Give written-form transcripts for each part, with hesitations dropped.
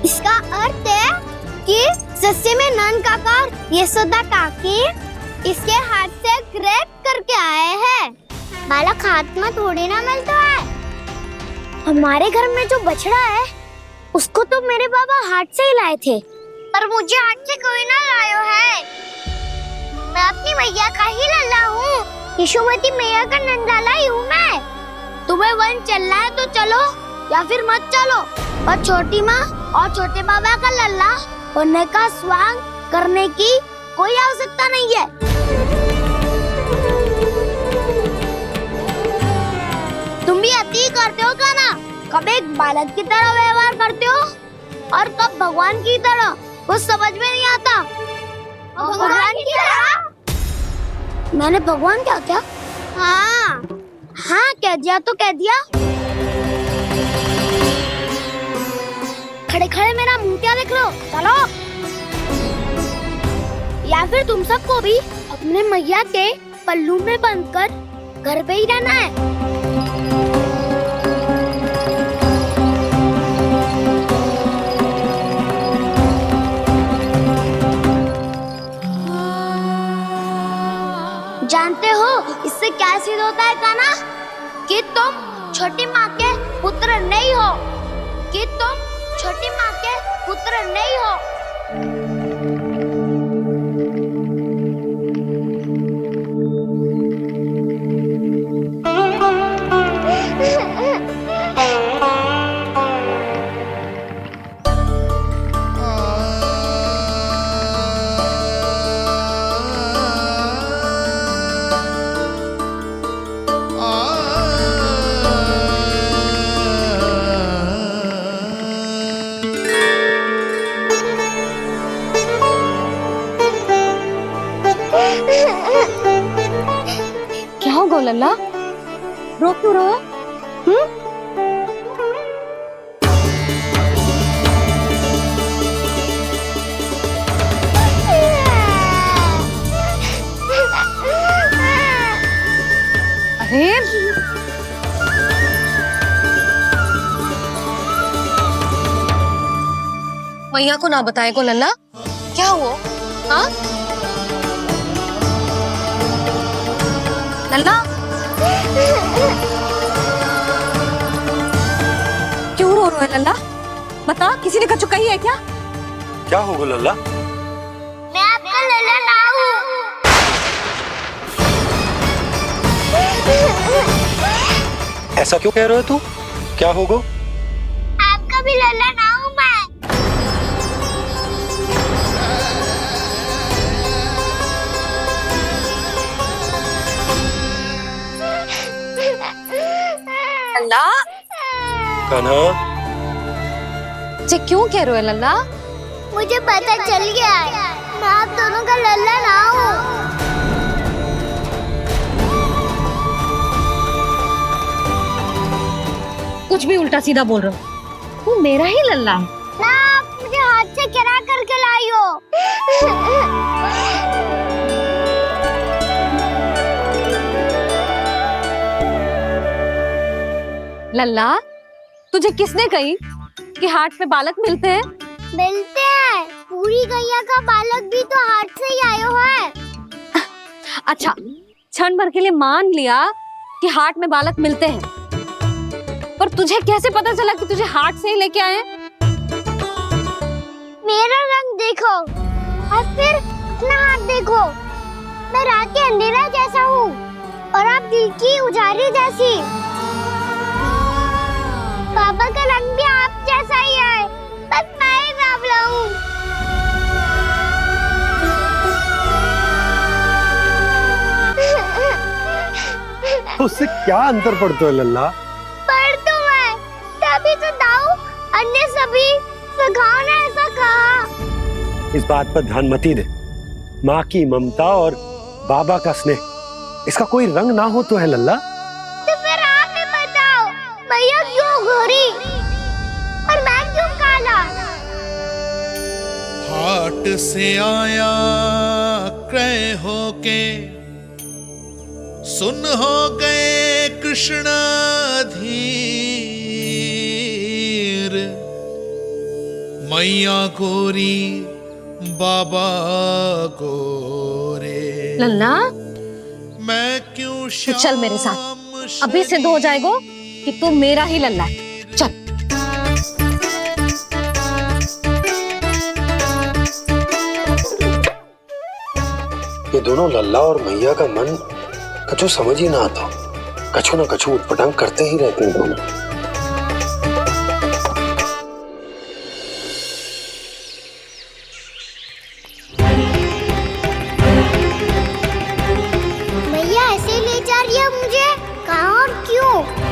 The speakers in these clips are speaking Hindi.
इसका अर्थ है कि सस्ते में नंद काका और यशोदा काकी इसके हाथ से ग्रेट करके आए हैं। बालक हाथ में थोड़ी ना मिलता है। हमारे घर में जो बछड़ा है उसको तो मेरे बाबा हाथ से ही लाए थे, पर मुझे हाथ से कोई ना लाया है। मैं अपनी मैया का ही लल्ला हूँ। यशोमती मैया का नंदलाला ही हूँ मैं। तुम्हें वन चलना है तो चलो या फिर मत चलो, पर छोटी माँ और छोटे बाबा का लल्ला होने का स्वांग करने की कोई आवश्यकता नहीं है। तुम भी अति करते हो क्या ना? कब एक बालक की तरह व्यवहार करते हो और कब भगवान की तरह, कुछ समझ में नहीं आता। भगवान की तरह? मैंने भगवान क्या क्या? हाँ हाँ कह दिया तो कह दिया। खड़े खड़े मेरा मुंह क्या देख लो, चलो। या फिर तुम सबको भी अपने मैया के पल्लू में बंधकर घर पे ही रहना है। जानते हो इससे क्या सिद्ध होता है काना? कि तुम छोटी माँ के पुत्र नहीं हो, कि तुम छोटी माँ के पुत्र नहीं हो। क्या होगा लल्ला? रो क्यों रहा? अरे मैया को ना बताए को लल्ला, क्या हुआ? हाँ लल्ला, क्यों रो रहे हो लल्ला? बता, किसी ने कछु कही है क्या? क्या होगा लल्ला? मैं आपका लल्ला ना हूँ। ऐसा क्यों कह रहे हो तू? क्या होगा? आपका भी लल्ला ना हूँ मैं। लल्ला, कान्हा, ये क्यों कह रहे हो लल्ला? मुझे पता चल गया है, मैं आप दोनों का लल्ला ना हूँ। कुछ भी उल्टा सीधा बोल रहे हो। तू मेरा ही लल्ला है ना, आप मुझे हाथ से गिरा करके लाई हो। लल्ला, तुझे किसने कही कि हाट में बालक मिलते हैं? मिलते हैं, पूरी गैया का बालक भी तो हाट से ही आयो है। अच्छा, क्षण भर के लिए मान लिया कि हाट में बालक मिलते हैं, पर तुझे कैसे पता चला कि तुझे हाट से ही लेके आए हैं? मेरा रंग देखो और फिर अपना हाथ देखो। मैं रात के अंधेरा जैसा हूँ और आप दिल की उजाली जैसी। बाबा का रंग भी आप जैसा ही है, बस मैं ही बाबला हूँ। उससे क्या अंतर पड़ता है लल्ला? पर तो मैं तभी तो दाऊ अन्य सभी सखाओ ने ऐसा कहा। इस बात पर ध्यान मत ही दे। माँ की ममता और बाबा का स्नेह, इसका कोई रंग ना हो तो है लल्ला। तो फिर आप ही बताओ, भैया क्यों गोरी और मैं क्यों काला? हाट से आया क्रय होके, सुन हो गए कृष्ण धीर। मैया गोरी बाबा गोरे। लल्ला मैं क्यों तो चल मेरे साथ, अभी सिद्ध हो जाएगा कि तू मेरा ही लल्ला है। चल। ये दोनों लल्ला और मैया का मन कछु समझ ही ना आता, कछु ना कछु उटपटांग करते ही रहते हैं दोनों। भैया ऐसे ले जा रही है मुझे, कहाँ और क्यों?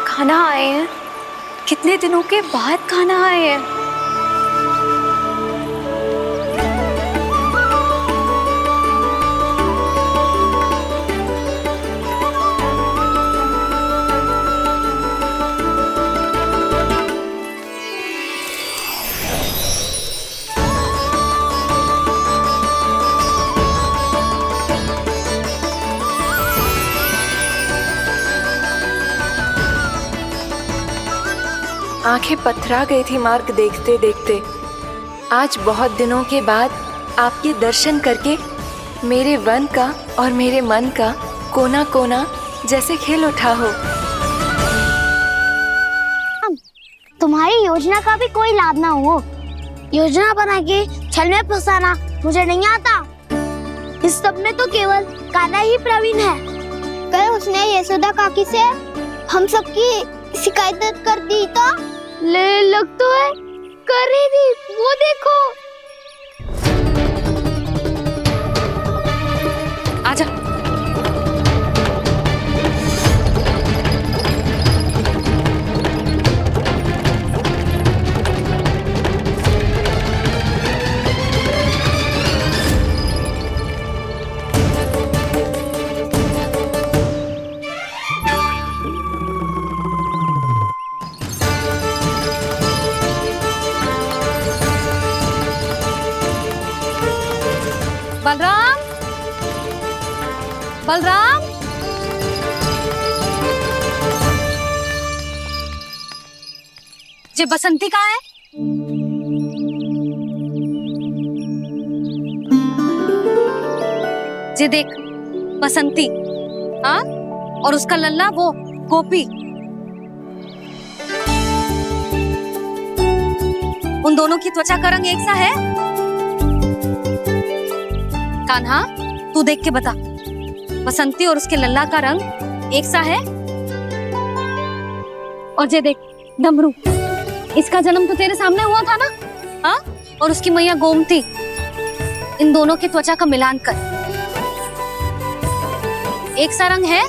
खाना आए हैं, कितने दिनों के बाद खाना आए हैं। आंखें पथरा गई थी मार्ग देखते देखते। आज बहुत दिनों के बाद आपके दर्शन करके मेरे वन का और मेरे मन का कोना कोना जैसे खिल उठा हो। तुम्हारी योजना का भी कोई लाभ ना हो। योजना बना के छल में फंसाना मुझे नहीं आता। इस सब में तो केवल कान्हा ही प्रवीण है। कल उसने यशोदा काकी से हम सबकी शिकायत कर दी तो ले लग तो है कर रही थी, वो देखो। आजा। बलराम, बलराम, जे बसंती कहाँ है? जे देख बसंती, हाँ, और उसका लल्ला वो गोपी। उन दोनों की त्वचा का रंग एक सा है? कान्हा, तू देख के बता, बसंती और उसके लल्ला का रंग एक सा है? और जे देख डमरू, इसका जन्म तो तेरे सामने हुआ था ना, हाँ? और उसकी मैया गोमती, इन दोनों की त्वचा का मिलान कर, एक सा रंग है?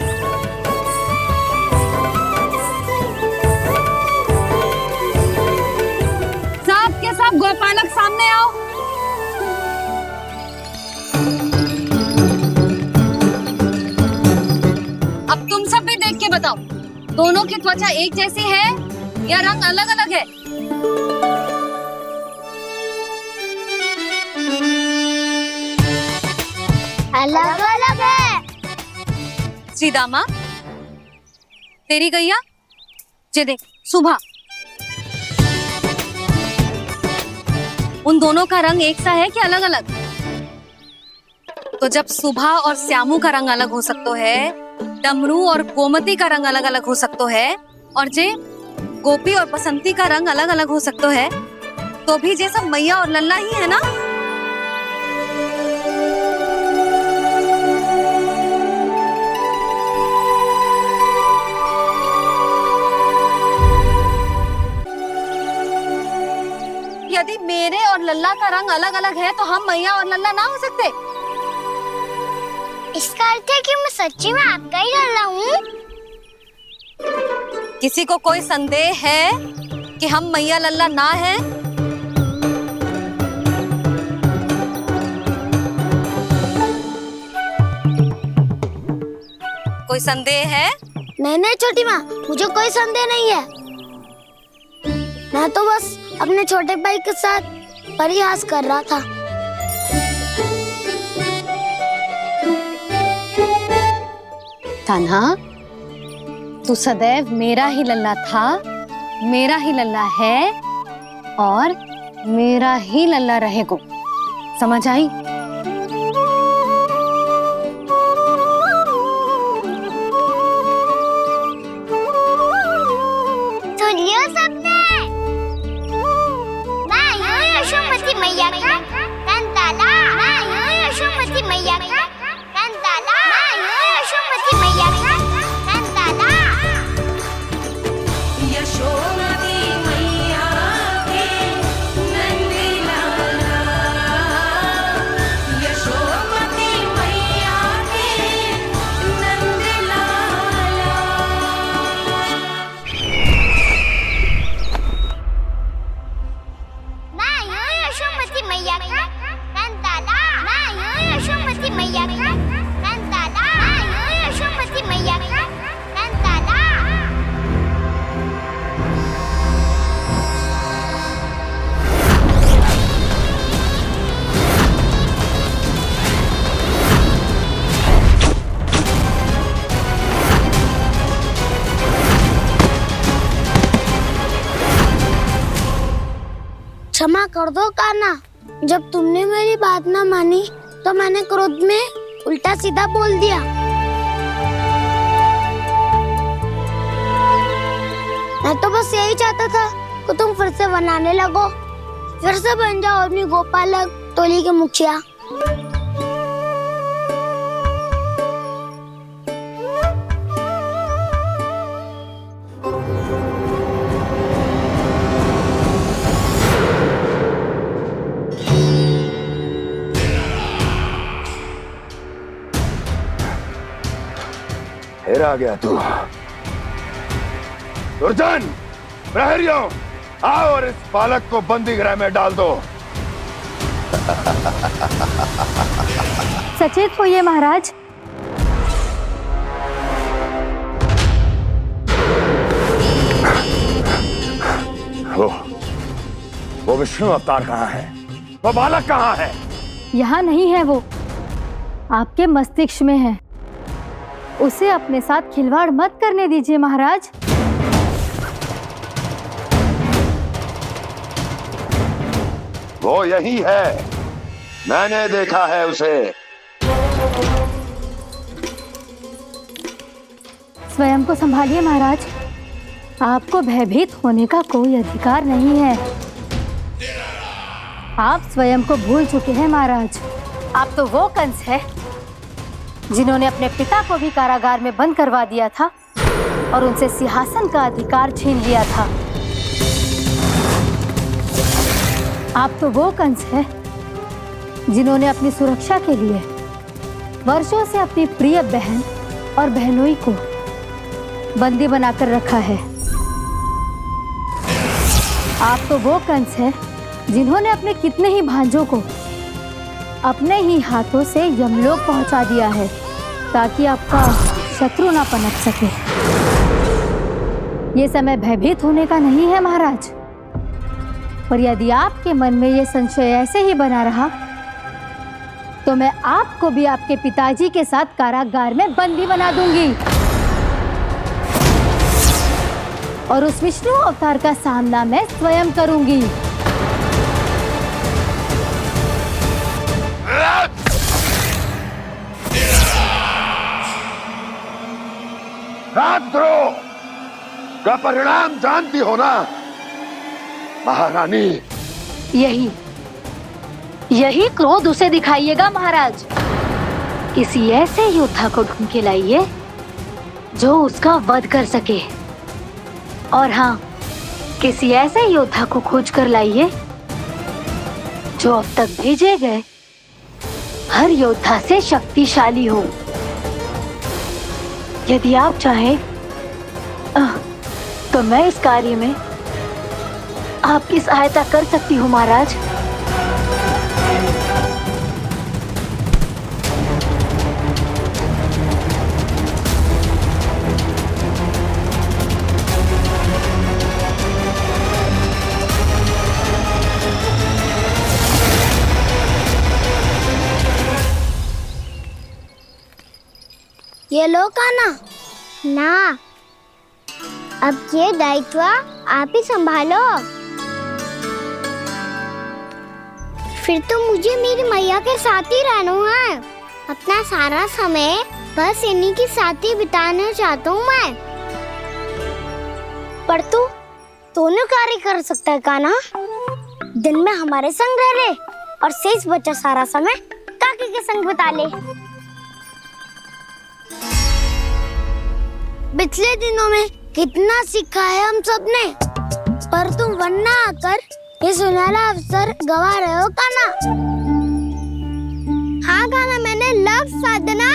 सब के सब गोपालक सामने आओ। अब तुम सब भी देख के बताओ, दोनों की त्वचा एक जैसी है या रंग अलग अलग है? अलग अलग है। श्रीदामा, तेरी गैया, जे देख सुबह, उन दोनों का रंग एक सा है कि अलग अलग? तो जब सुबह और श्यामू का रंग अलग हो सकता है, डमरू और गोमती का रंग अलग अलग हो सकता है, और जे गोपी और बसंती का रंग अलग अलग हो सकता है, तो भी जे सब मैया और लल्ला ही है ना? यदि मेरे और लल्ला का रंग अलग अलग है तो हम मैया और लल्ला ना हो सकते? इसका अर्थ है कि मैं सच्ची में आपका ही लल्ला हूँ? किसी को कोई संदेह है कि हम मैया लल्ला ना हैं? कोई संदेह है? नहीं नहीं छोटी माँ, मुझे कोई संदेह नहीं है। मैं तो बस अपने छोटे भाई के साथ परिहास कर रहा था। कान्हा, तू सदैव मेरा ही लल्ला था, मेरा ही लल्ला है और मेरा ही लल्ला रहेगा। समझ आई? सुनियो सबने, मैं हूँ यशोमती मैया का कंताला। मैं हूँ यशोमती मैया का कंताला। मैं हूँ यशोमती मैया का कंताला। यशोमती मैया के नंदी लाला, यशोमती मैया के नंदी लाला। मैं हूँ यशोमती मैया का कंताला। मैं हूँ यशोमती मैया का कंताला। मैं हूँ यशोमती मैया का कंताला। क्षमा कर दो कान्हा, जब तुमने मेरी बात ना मानी तो मैंने क्रोध में उल्टा सीधा बोल दिया। मैं तो बस यही चाहता था कि तुम फिर से बनाने लगो, फिर से बन जाओ अपनी गोपालक टोली के मुखिया। फिर आ गया तू। दुर्जन, प्रहरियों, आओ और इस बालक को बंदी गृह में डाल दो। सचेत होइए महाराज। वो विष्णु अवतार कहाँ है? वो बालक कहाँ है? यहाँ नहीं है वो, आपके मस्तिष्क में है। उसे अपने साथ खिलवाड़ मत करने दीजिए महाराज। वो यही है, मैंने देखा है उसे। स्वयं को संभालिए महाराज, आपको भयभीत होने का कोई अधिकार नहीं है। आप स्वयं को भूल चुके हैं महाराज। आप तो वो कंस है जिन्होंने अपने पिता को भी कारागार में बंद करवा दिया था और उनसे सिंहासन का अधिकार छीन लिया था। आप तो वो कंस है जिन्होंने अपनी सुरक्षा के लिए वर्षों से अपनी प्रिय बहन और बहनोई को बंदी बनाकर रखा है। आप तो वो कंस है जिन्होंने अपने कितने ही भांजों को अपने ही हाथों से यमलोक पहुंचा दिया है ताकि आपका शत्रु ना पनप सके। ये समय भयभीत होने का नहीं है महाराज, पर यदि आपके मन में ये संशय ऐसे ही बना रहा तो मैं आपको भी आपके पिताजी के साथ कारागार में बंदी बना दूंगी और उस विष्णु अवतार का सामना मैं स्वयं करूंगी। राजद्रोह का परिणाम जानती हो ना महारानी? यही क्रोध उसे दिखाइएगा महाराज। किसी ऐसे योद्धा को ढूंढ के लाइए जो उसका वध कर सके, और हाँ, किसी ऐसे योद्धा को खोज कर लाइए जो अब तक भेजे गए हर योद्धा से शक्तिशाली हो। यदि आप चाहें तो मैं इस कार्य में आपकी सहायता कर सकती हूँ महाराज। ये लो कान्हा। ना, अब ये दायित्व आप ही संभालो। फिर तो मुझे मेरी मैया के साथ ही रहना है। अपना सारा समय बस इन्हीं के साथ ही बिताना चाहता हूँ मैं। पर तू दोनों कार्य कर सकता है कान्हा। दिन में हमारे संग रह ले और शेष बचा सारा समय काकी के संग बिता ले। पिछले दिनों में कितना सीखा है हम सबने, पर तुम वरना आकर ये सुनहरा अवसर गवा रहे हो कान्हा। हाँ कान्हा, मैंने लव साधना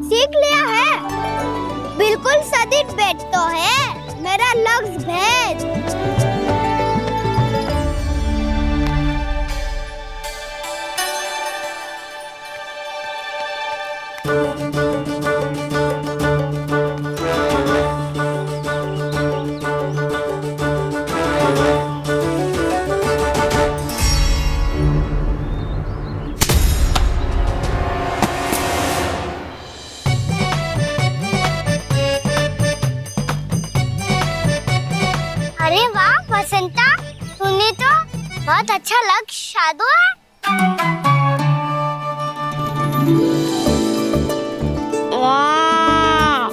सीख लिया है। बिल्कुल सदित भेद तो है मेरा लफ्ज भेद। अरे वाह वसंता, तूने तो बहुत अच्छा लक्ष्य साधा है। वाह!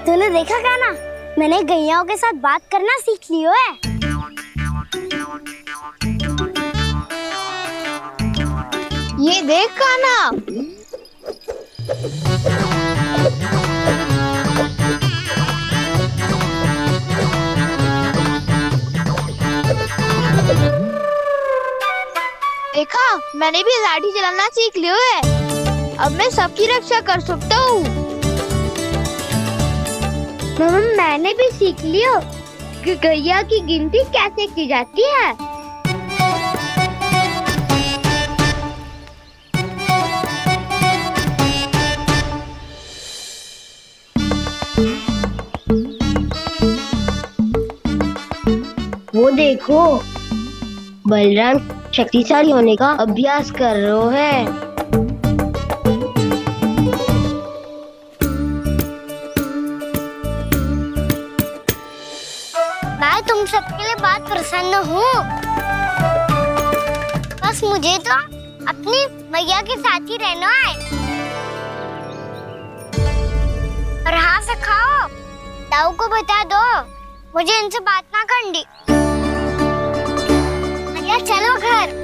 तूने देखा कान्हा, मैंने गैयाओं के साथ बात करना सीख लियो है। ये देख कान्हा, देखा, मैंने भी लाठी चलाना सीख लियो है। अब मैं सबकी रक्षा कर सकता हूँ। मैंने भी सीख लियो कि गैया की गिनती कैसे की जाती है। वो देखो, बलराम शक्तिशाली होने का अभ्यास कर रहे है। मैं तुम सबके लिए बहुत प्रसन्न हूँ। बस मुझे तो अपनी मैया के साथ ही रहना है। और हाँ से खाओ, ताऊ को बता दो मुझे इनसे बात ना करनी। मैया चलो घर।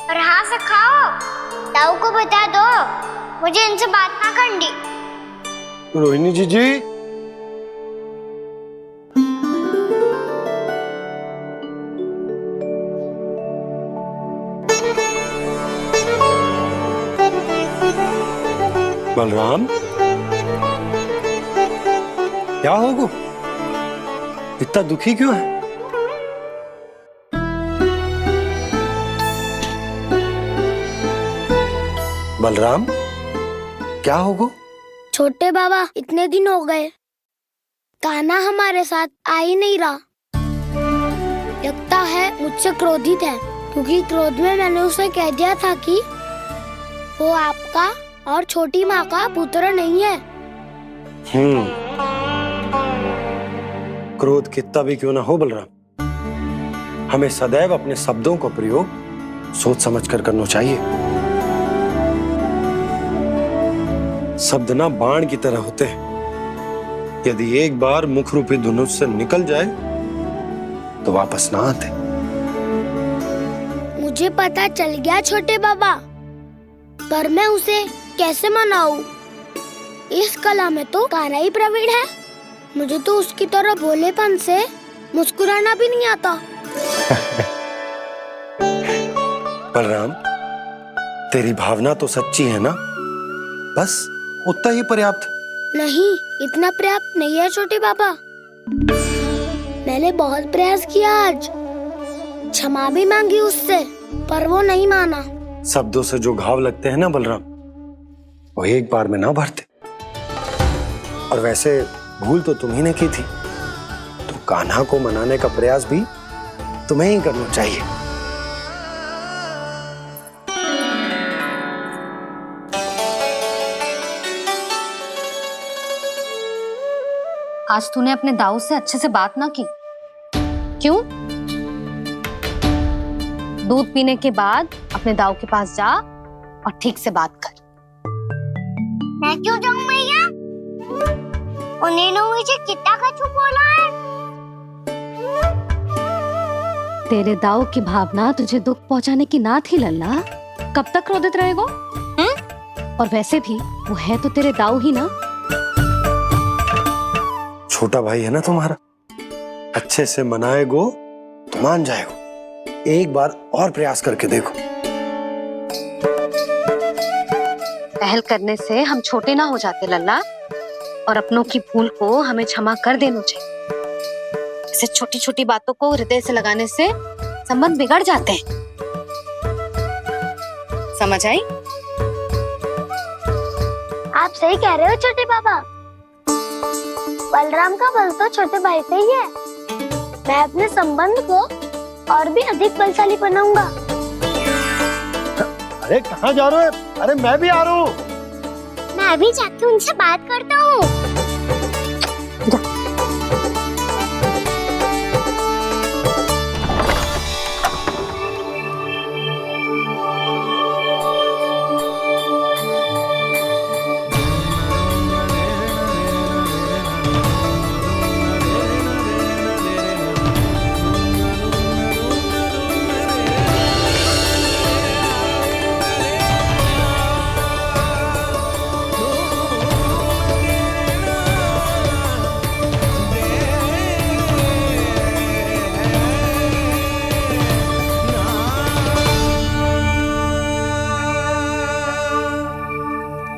और हाँ से खाओ, ताऊ को बता दो मुझे इनसे बात ना करनी। रोहिणी जी बलराम, क्या होगा? इतना दुखी क्यों है? बलराम, क्या होगा? छोटे बाबा, इतने दिन हो गए, कान्हा हमारे साथ आ ही नहीं रहा। लगता है मुझसे क्रोधित है, क्योंकि क्रोध में मैंने उसे कह दिया था कि वो आपका और छोटी माँ का पुत्र नहीं है। क्रोध कितना भी क्यों ना हो बलराम, हमें सदैव अपने शब्दों का प्रयोग सोच समझकर करना चाहिए। शब्द ना बाण की तरह होते हैं, यदि एक बार मुख रूपी धनुष से निकल जाए तो वापस ना आते। मुझे पता चल गया छोटे बाबा, पर मैं उसे कैसे मनाऊं? इस कला में तो कान्हा ही प्रवीण है। मुझे तो उसकी तरह भोलेपन से मुस्कुराना भी नहीं आता। बलराम, तेरी भावना तो सच्ची है ना? बस उतना ही पर्याप्त। नहीं, इतना पर्याप्त नहीं है छोटे बाबा। मैंने बहुत प्रयास किया आज, क्षमा भी मांगी उससे, पर वो नहीं माना। शब्दों से जो घाव लगते हैं ना बलराम, वो एक बार में ना भरते। और वैसे भूल तो तुम्ही ने की थी, तो कान्हा को मनाने का प्रयास भी तुम्हें ही करना चाहिए। आज तूने अपने दाऊ से अच्छे से बात ना की। क्यों? दूध पीने के बाद अपने दाऊ के पास जा और ठीक से बात कर। मैं क्यों जाऊं मैया? उन्होंने मुझे कितना कछु बोला है। तेरे दाऊ की भावना तुझे दुख पहुंचाने की ना थी लल्ला। कब तक क्रोधित रहेगो? और वैसे भी वो है तो तेरे दाऊ ही ना। छोटा भाई है ना तुम्हारा, अच्छे से मनाएगो तो मान जाएगो। एक बार और प्रयास करके देखो। पहल करने से हम छोटे ना हो जाते लल्ला, और अपनों की भूल को हमें क्षमा कर देना चाहिए। ऐसे छोटी छोटी बातों को हृदय से लगाने से संबंध बिगड़ जाते हैं। समझ आई? आप सही कह रहे हो छोटे बाबा। बलराम का बल तो छोटे भाई से ही है। मैं अपने संबंध को और भी अधिक बलशाली बनाऊंगा। अरे कहाँ जा रहे हो? अरे मैं भी आ रहा हूँ। मैं अभी जाके उनसे बात करता हूँ।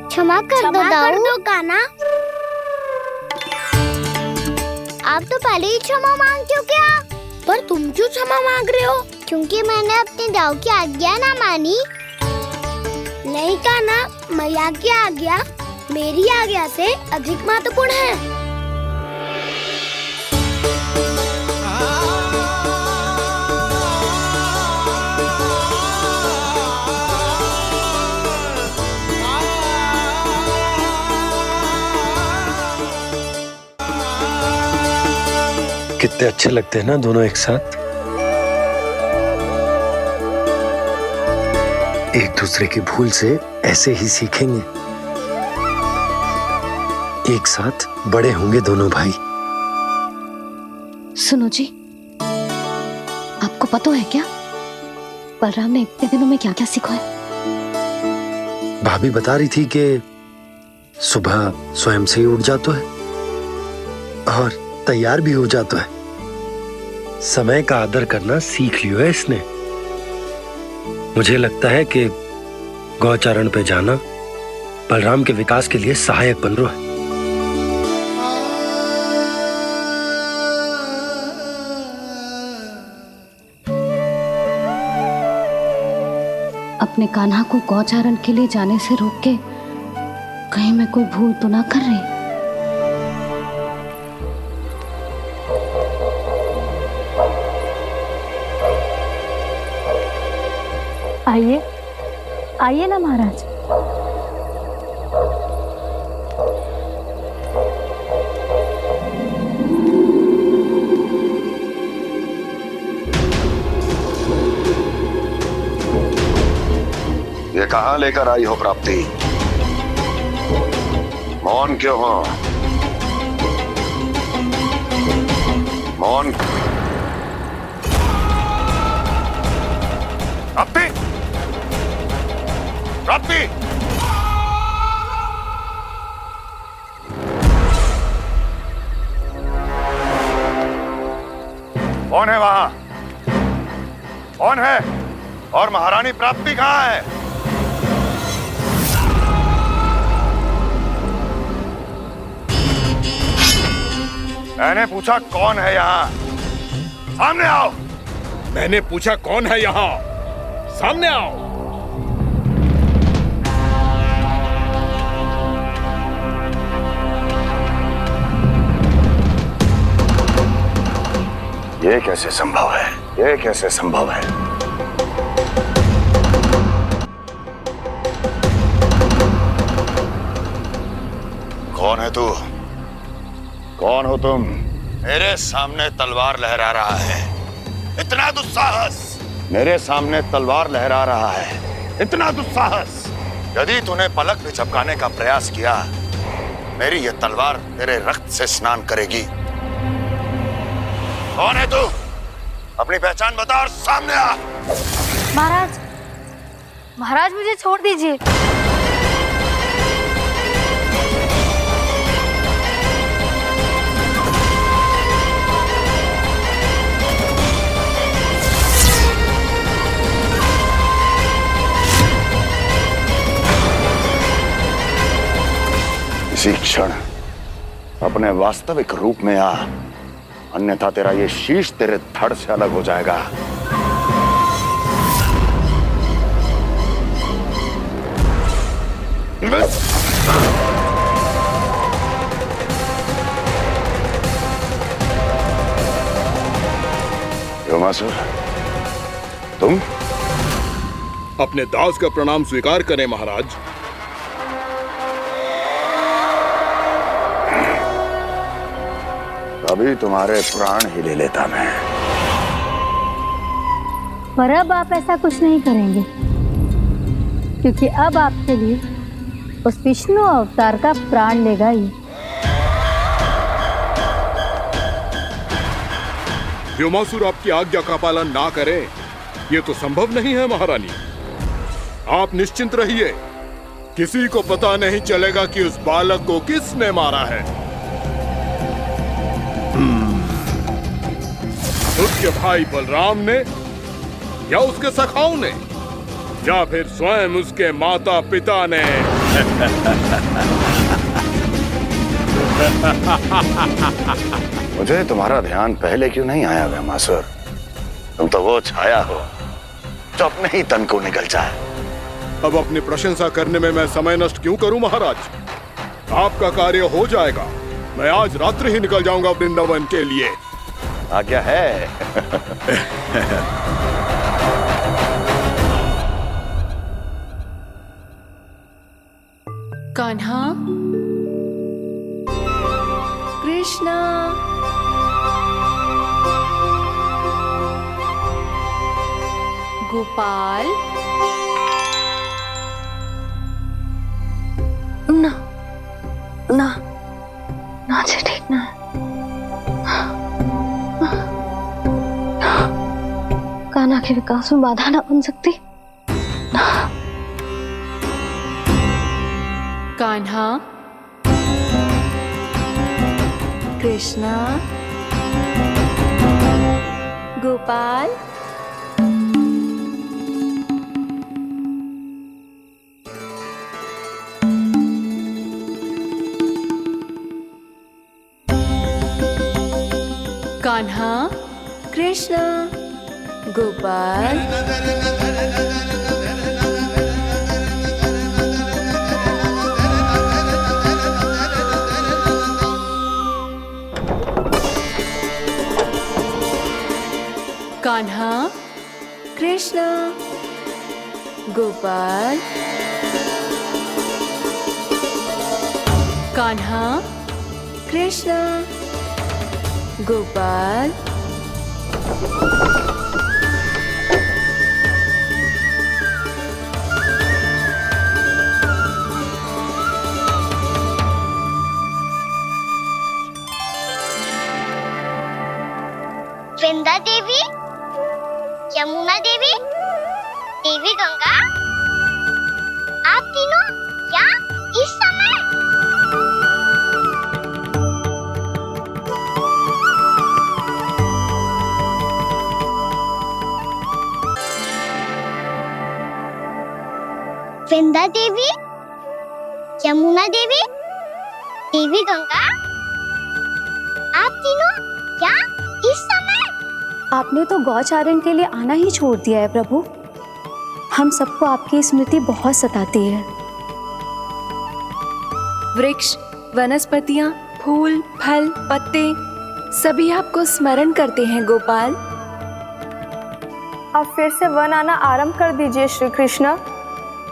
क्षमा कर दो कान्हा। आप तो पहले ही क्षमा मांगते हो क्या? पर तुम क्यों क्षमा मांग रहे हो? क्योंकि मैंने अपने दाऊ की आज्ञा ना मानी। नहीं कान्हा, मैया की आज्ञा मेरी आज्ञा से अधिक महत्वपूर्ण है। कितने अच्छे लगते हैं ना दोनों एक साथ। एक दूसरे की भूल से ऐसे ही सीखेंगे। एक साथ बड़े होंगे दोनों भाई। सुनो जी, आपको पता है क्या बलराम ने इतने दिनों में क्या क्या सीखा है? भाभी बता रही थी कि सुबह स्वयं से ही उठ जाता है और तैयार भी हो जाता है। समय का आदर करना सीख लियो है इसने। मुझे लगता है कि गौचारण पे जाना बलराम के विकास के लिए सहायक बन रहा है। अपने कान्हा को गौचारण के लिए जाने से रोक के कहीं मैं कोई भूल तो ना कर रही? आइए आइए ना महाराज। ये कहाँ लेकर आई हो प्राप्ति? मौन क्यों हो? मौन। प्राप्ति, प्राप्ति, कौन है वहां? कौन है? और महारानी प्राप्ति कहां है? मैंने पूछा कौन है यहाँ? सामने आओ। मैंने पूछा कौन है यहाँ? सामने आओ। ये कैसे संभव है? ये कैसे संभव है? कौन है तू? कौन हो तुम? मेरे सामने तलवार लहरा रहा है। इतना दुस्साहस! मेरे सामने तलवार लहरा रहा है। इतना दुस्साहस! यदि तूने पलक भी झपकाने का प्रयास किया, मेरी यह तलवार तेरे रक्त से स्नान करेगी। कौन है तू? अपनी पहचान बता और सामने आ। महाराज, महाराज मुझे छोड़ दीजिए। इसी क्षण अपने वास्तविक रूप में आ, अन्यथा तेरा ये शीश तेरे धड़ से अलग हो जाएगा। व्योमासुर, तुम? अपने दास का प्रणाम स्वीकार करें महाराज। अभी तुम्हारे प्राण ही ले लेता मैं। पर अब आप ऐसा कुछ नहीं करेंगे, क्योंकि अब आपके लिए उस विष्णु अवतार का प्राण लेगा ही। व्योमासुर आपकी आज्ञा का पालन ना करे, ये तो संभव नहीं है महारानी। आप निश्चिंत रहिए, किसी को पता नहीं चलेगा कि उस बालक को किसने मारा है। उसके भाई बलराम ने, या उसके सखाओं ने, या फिर स्वयं उसके माता पिता ने। मुझे तुम्हारा ध्यान पहले क्यों नहीं आया व्योमासुर? तुम तो वो छाया हो जो अपने ही तन को निगल जाए। अब अपनी प्रशंसा करने में मैं समय नष्ट क्यों करूं महाराज? आपका कार्य हो जाएगा। मैं आज रात्रि ही निकल जाऊंगा वृंदावन के लिए। आज्ञा है। कान्हा, कृष्णा, गोपाल। ना ना ना जी, ठीक ना। कान्हा के विकास में बाधा ना बन सकती। कान्हा, कृष्णा, गोपाल। कान्हा, कृष्णा, गोपाल। कान्हा, कृष्णा, गोपाल। कान्हा, कृष्णा, गोपाल। वृंदा देवी, यमुना देवी, देवी गंगा, आप तीनों क्या इस समय? वृंदा देवी, यमुना देवी, देवी गंगा, आप तीनों क्या इस समय? आपने तो गौचारण के लिए आना ही छोड़ दिया है प्रभु। हम सबको आपकी स्मृति बहुत सताती है। वृक्ष, वनस्पतियाँ, फूल, फल, पत्ते सभी आपको स्मरण करते हैं गोपाल। अब फिर से वन आना आरंभ कर दीजिए श्री कृष्ण।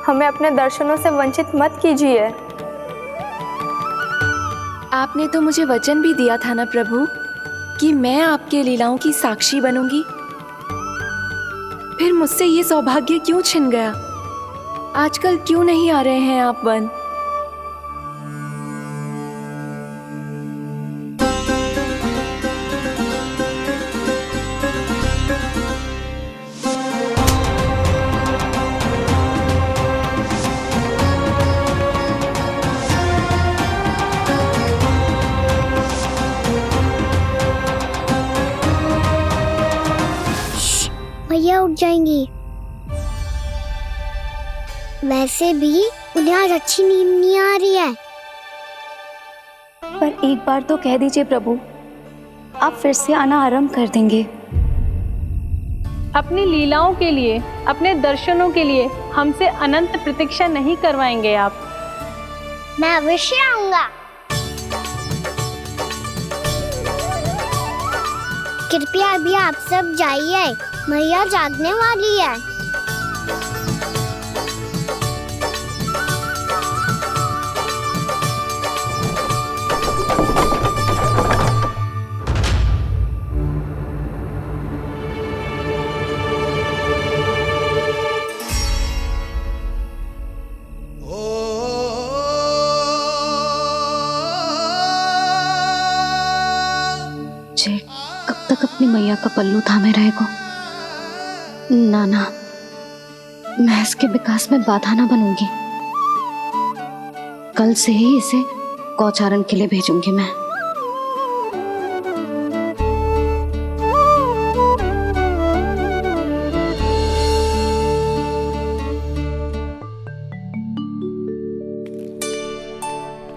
हमें अपने दर्शनों से वंचित मत कीजिए। आपने तो मुझे वचन भी दिया था ना प्रभु कि मैं आपके लीलाओं की साक्षी बनूंगी। फिर मुझसे ये सौभाग्य क्यों छिन गया? आजकल क्यों नहीं आ रहे हैं आप वन? भैया उठ जाएंगी। वैसे भी उन्हें आज अच्छी नींद नहीं आ रही है। पर एक बार तो कह दीजिए प्रभु, आप फिर से आना आरंभ कर देंगे। अपनी लीलाओं के लिए, अपने दर्शनों के लिए हमसे अनंत प्रतीक्षा नहीं करवाएंगे आप? मैं अवश्य आऊंगा। कृपया अभी आप सब जाइए, मैया जागने वाली है। जे कब तक अपनी मैया का पल्लू थामे रहेगा? ना ना, मैं इसके विकास में बाधा ना बनूंगी। कल से ही इसे गौचारण के लिए भेजूंगी मैं।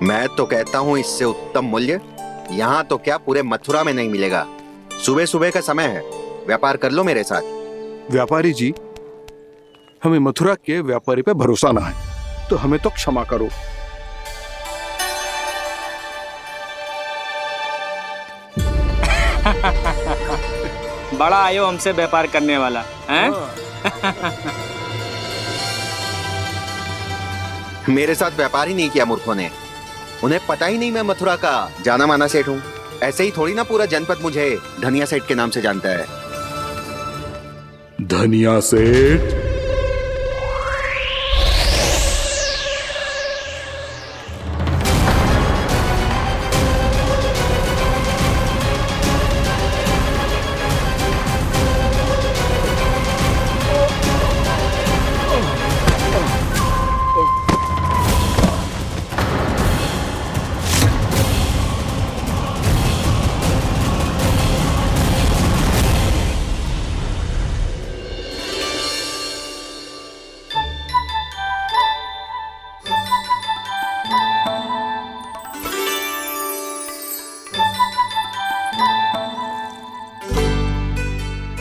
मैं तो कहता हूँ इससे उत्तम मूल्य यहाँ तो क्या पूरे मथुरा में नहीं मिलेगा। सुबह सुबह का समय है, व्यापार कर लो मेरे साथ। व्यापारी जी, हमें मथुरा के व्यापारी पे भरोसा ना है, तो हमें तो क्षमा करो। बड़ा आयो हमसे व्यापार करने वाला हैं? मेरे साथ व्यापार ही नहीं किया मूर्खों ने। उन्हें पता ही नहीं मैं मथुरा का जाना माना सेठ हूँ। ऐसे ही थोड़ी ना पूरा जनपद मुझे धनिया सेठ के नाम से जानता है। धनिया सेठ?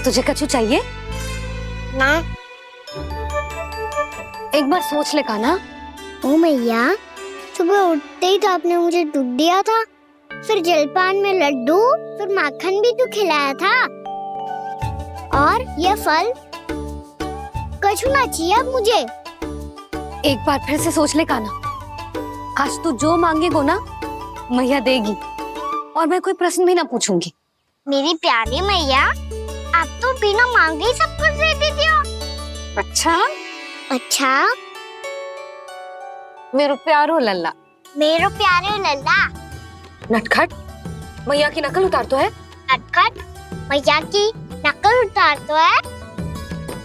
तुझे कछु चाहिए? ना। एक बार सोच ले कान्हा। ओ मैया, सुबह उठते ही तो आपने मुझे दूध दिया था, फिर जलपान में लड्डू, फिर माखन भी तो खिलाया था, और ये फल कछु ना चाहिए अब मुझे। एक बार फिर से सोच ले कान्हा। आज तू जो मांगेगो ना, मैया देगी, और मैं कोई प्रश्न भी ना पूछूंगी। मेरी प्यारी मैया, आप तो बिना मांगे ही सब कुछ दे देती हो। अच्छा? अच्छा? मेरो प्यारो लल्ला। मेरो प्यारे लल्ला। नटखट, मैया की नकल उतार तो है। नटखट, मैया की नकल उतार तो है।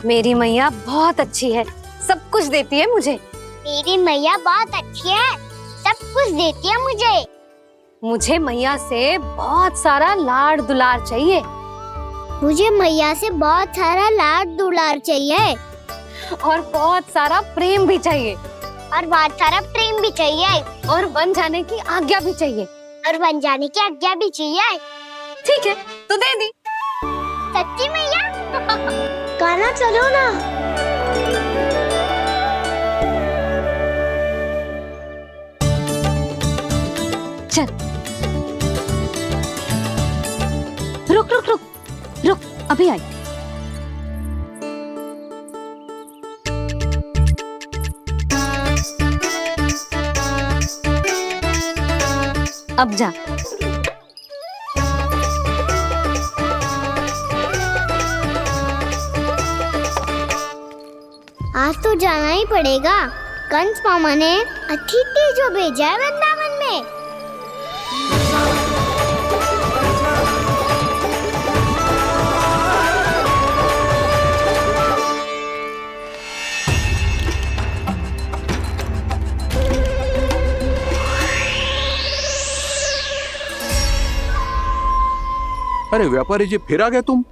मेरी मैया बहुत अच्छी है, सब कुछ देती है मुझे। मेरी मैया बहुत अच्छी है, सब कुछ देती है मुझे। मुझे मैया से बहुत सारा लाड दुलार चाहिए। मुझे मैया से बहुत सारा लाड दुलार चाहिए और बहुत सारा प्रेम भी चाहिए। और बहुत सारा प्रेम भी चाहिए और बन जाने की आज्ञा भी चाहिए। और बन जाने की आज्ञा भी चाहिए। ठीक है, तो दे दी। सच्ची मैया? गाना चलो ना। चल, रुक रुक रुक रुक, अभी आई। अब जा। आज तो जाना ही पड़ेगा। कंस मामा ने अतिथि जो भेजा है वृंदावन में। अरे व्यापारी जी, फिर आ गए तुम?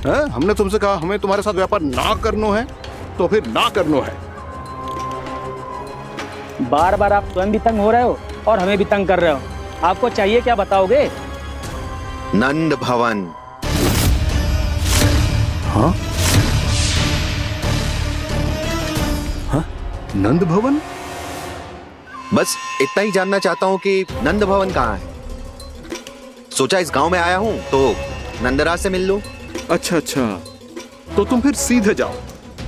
हैं? हमने तुमसे कहा हमें तुम्हारे साथ व्यापार ना करनो है, तो फिर ना करनो है। बार बार आप स्वयं भी तंग हो रहे हो और हमें भी तंग कर रहे हो। आपको चाहिए क्या, बताओगे? नंद भवन। हाँ? हाँ? नंद भवन? बस इतना ही जानना चाहता हूँ कि नंद भवन कहाँ है। सोचा इस गांव में आया हूँ तो नंदराज से मिल लूं। अच्छा अच्छा, तो तुम फिर सीधे जाओ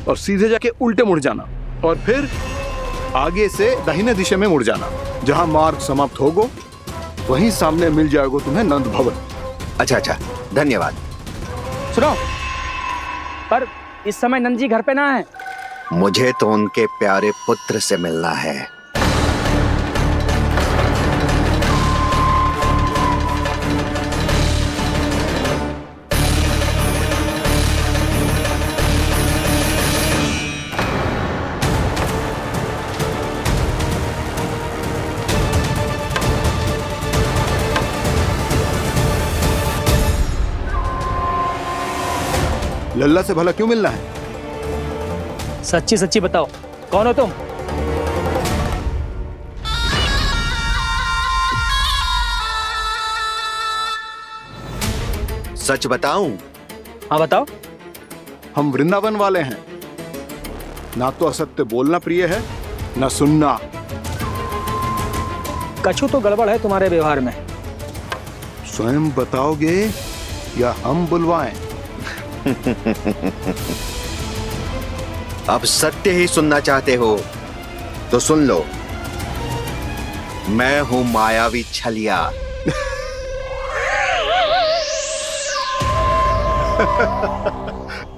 और सीधे जाके उल्टे मुड़ जाना और फिर आगे से दाहिने दिशा में मुड़ जाना। जहाँ मार्ग समाप्त होगो वहीं सामने मिल जाएगा तुम्हें नंद भवन। अच्छा अच्छा, धन्यवाद। सुनो, पर इस समय नंद जी घर पे ना है। मुझे तो उनके प्यारे पुत्र से मिलना है। लल्ला से भला क्यों मिलना है? सच्ची सच्ची बताओ, कौन हो तुम? सच बताऊं? हाँ बताओ। हम वृंदावन वाले हैं। ना तो असत्य बोलना प्रिय है, ना सुनना। कछु तो गड़बड़ है तुम्हारे व्यवहार में। स्वयं बताओगे या हम बुलवाएं? अब सत्य ही सुनना चाहते हो तो सुन लो। मैं हूं मायावी छलिया।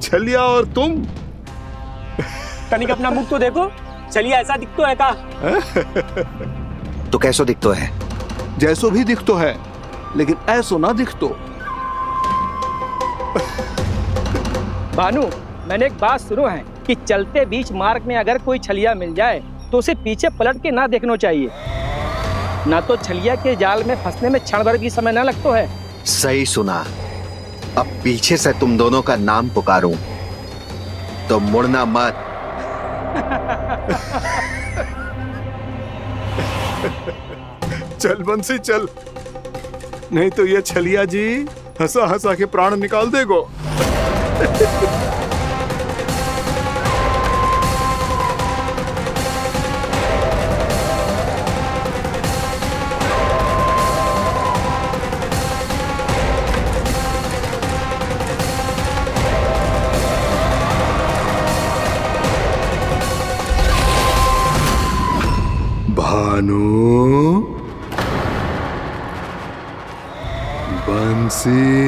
छलिया और तुम? कनिक अपना मुख तो देखो, छलिया ऐसा दिखतो है का? तो कैसो दिखतो है? जैसो भी दिखतो है, लेकिन ऐसो ना दिखतो। भानु, मैंने एक बात सुनो है कि चलते बीच मार्ग में अगर कोई छलिया मिल जाए तो उसे पीछे पलट के ना देखना चाहिए। ना तो छलिया के जाल में फंसने में क्षण भर भी समय ना लगता है। सही सुना। अब पीछे से तुम दोनों का नाम पुकारूं तो मुड़ना मत। चल बंसी चल, नहीं तो ये छलिया जी हंसा हंसा के प्राण निकाल देगो। भानु, बंसी।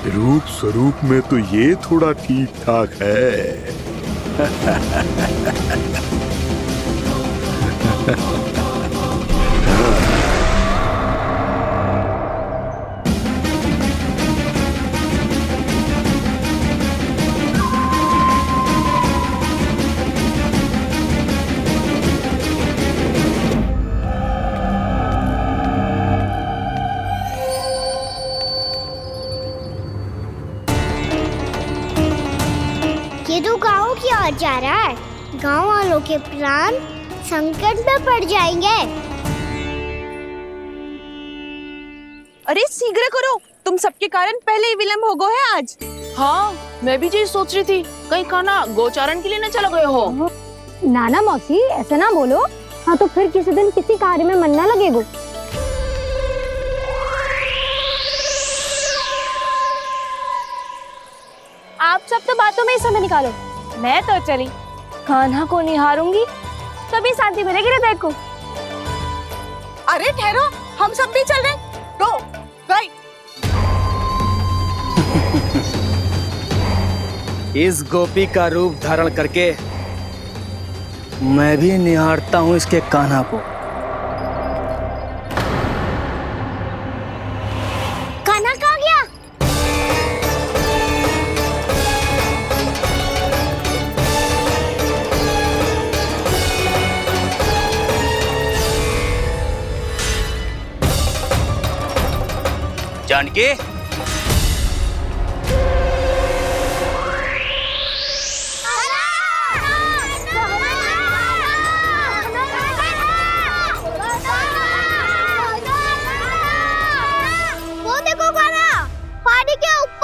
रूप स्वरूप में तो ये थोड़ा ठीक ठाक है। ये तो गाँव की ओर जा रहा है। गाँव वालों के प्राण संकट में पड़ जाएंगे। अरे शीघ्र करो, तुम सबके कारण पहले ही विलंब हो गया है आज। हाँ, मैं भी यही सोच रही थी, कहीं खाना गोचारण के लिए न चला गए हो। नाना मौसी ऐसे ना बोलो। हाँ तो फिर किसी दिन किसी कार्य में मन ना लगेगा। आप सब तो बातों में ही समय निकालो। मैं तो चली कान्हा को निहारूंगी, तभी शांति मिलेगी हृदय को। अरे ठहरो, हम सब भी चल रहे। रो, गई। इस गोपी का रूप धारण करके मैं भी निहारता हूँ इसके कान्हा को। कान्हा कहाँ गया? जानकी, वो देखो कान्हा, पहाड़ी के ऊपर।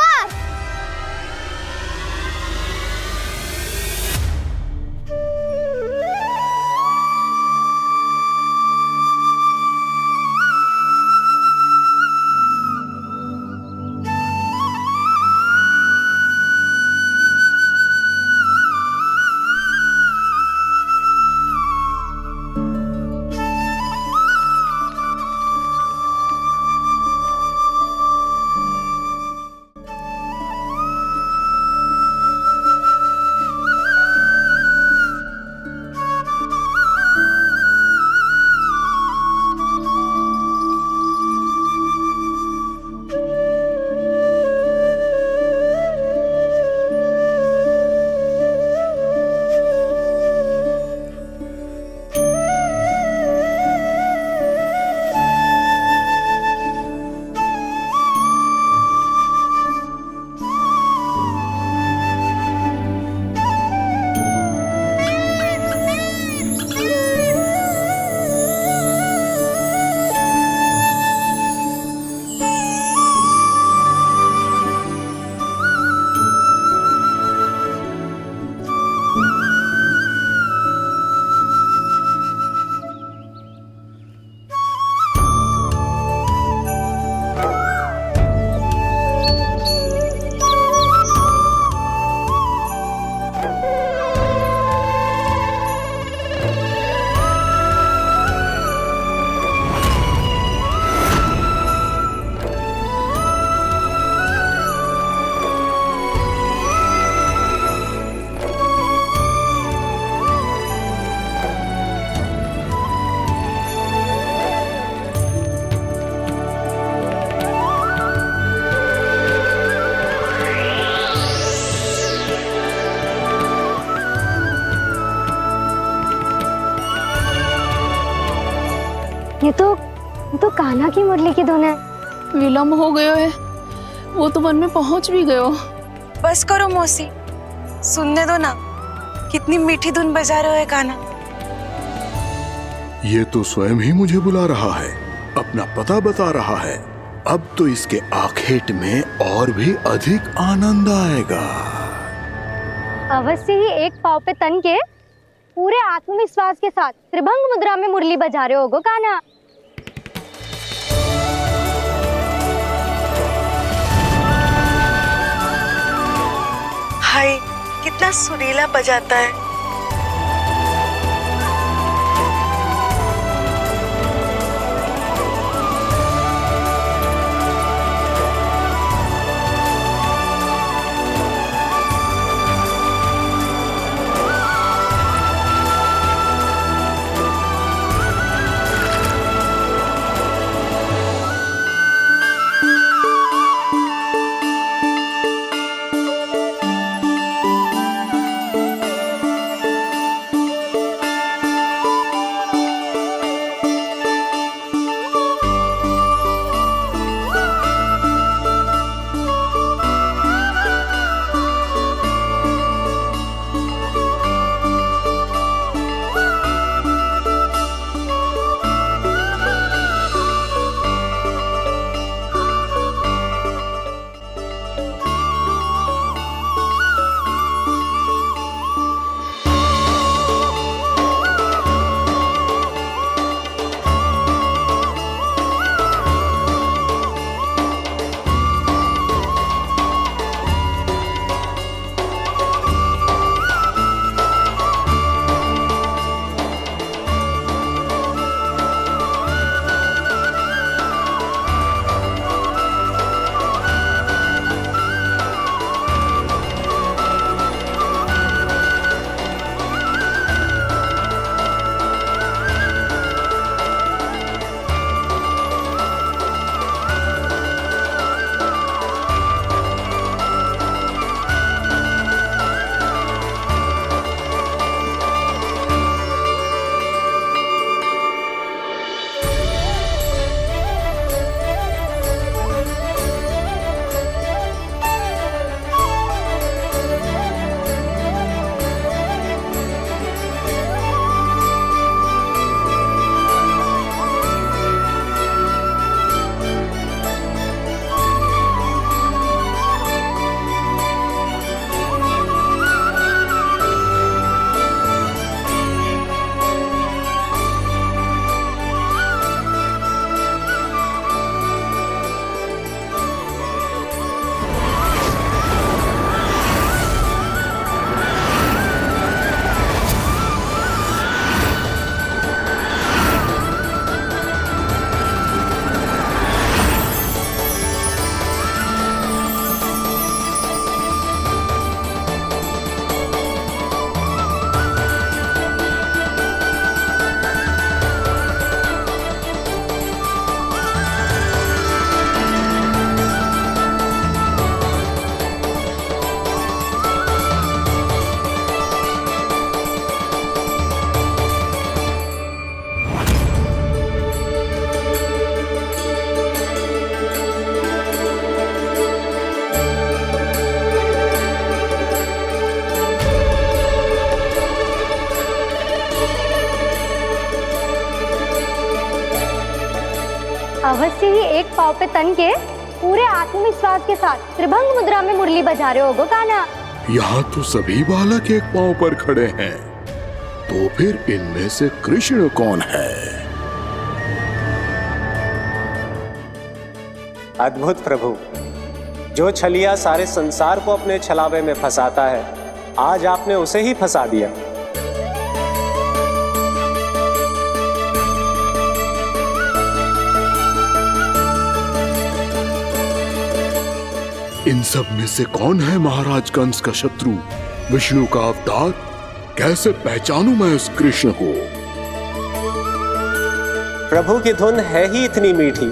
ये तो कान्हा की मुरली की धुन है। विलंब हो गयो है, वो तो वन में पहुंच भी गयो। बस करो मौसी, सुनने दो ना, कितनी मीठी धुन बजा रहे हो कान्हा। ये तो स्वयं ही मुझे बुला रहा है, अपना पता बता रहा है। अब तो इसके आखेट में और भी अधिक आनंद आएगा। अवश्य ही एक पाव पे तन के पूरे आत्मविश्वास के साथ त्रिभंग मुद्रा में मुरली बजा रहे होगो कान्हा। हाय, कितना सुरीला बजाता है। ऐसे ही एक पाव पे तन के पूरे आत्मविश्वास के साथ त्रिभंग मुद्रा में मुरली बजा रहे हो गो कान्हा। यहाँ तो सभी बालक एक पांव पर खड़े हैं, तो फिर इनमें से कृष्ण कौन है? अद्भुत प्रभु, जो छलिया सारे संसार को अपने छलावे में फंसाता है, आज आपने उसे ही फंसा दिया। इन सब में से कौन है महाराज कंस का शत्रु, विष्णु का अवतार? कैसे पहचानूं मैं उस कृष्ण को? प्रभु की धुन है ही इतनी मीठी,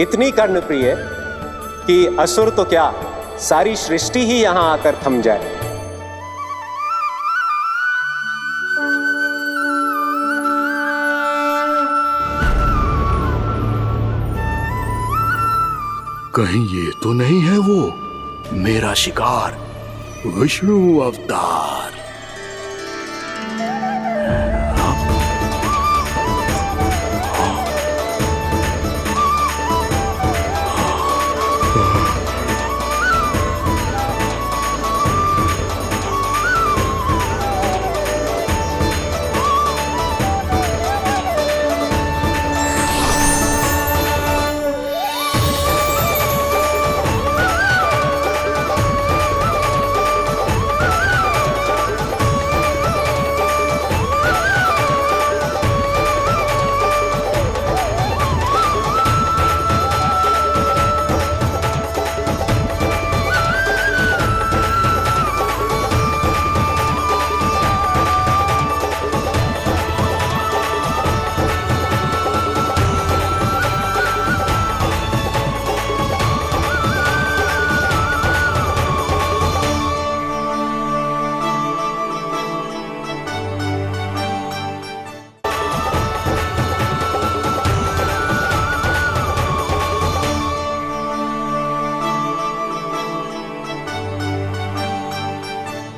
इतनी कर्णप्रिय कि असुर तो क्या, सारी सृष्टि ही यहां आकर थम जाए। कहीं ये तो नहीं है वो मेरा शिकार, विष्णु अवतार?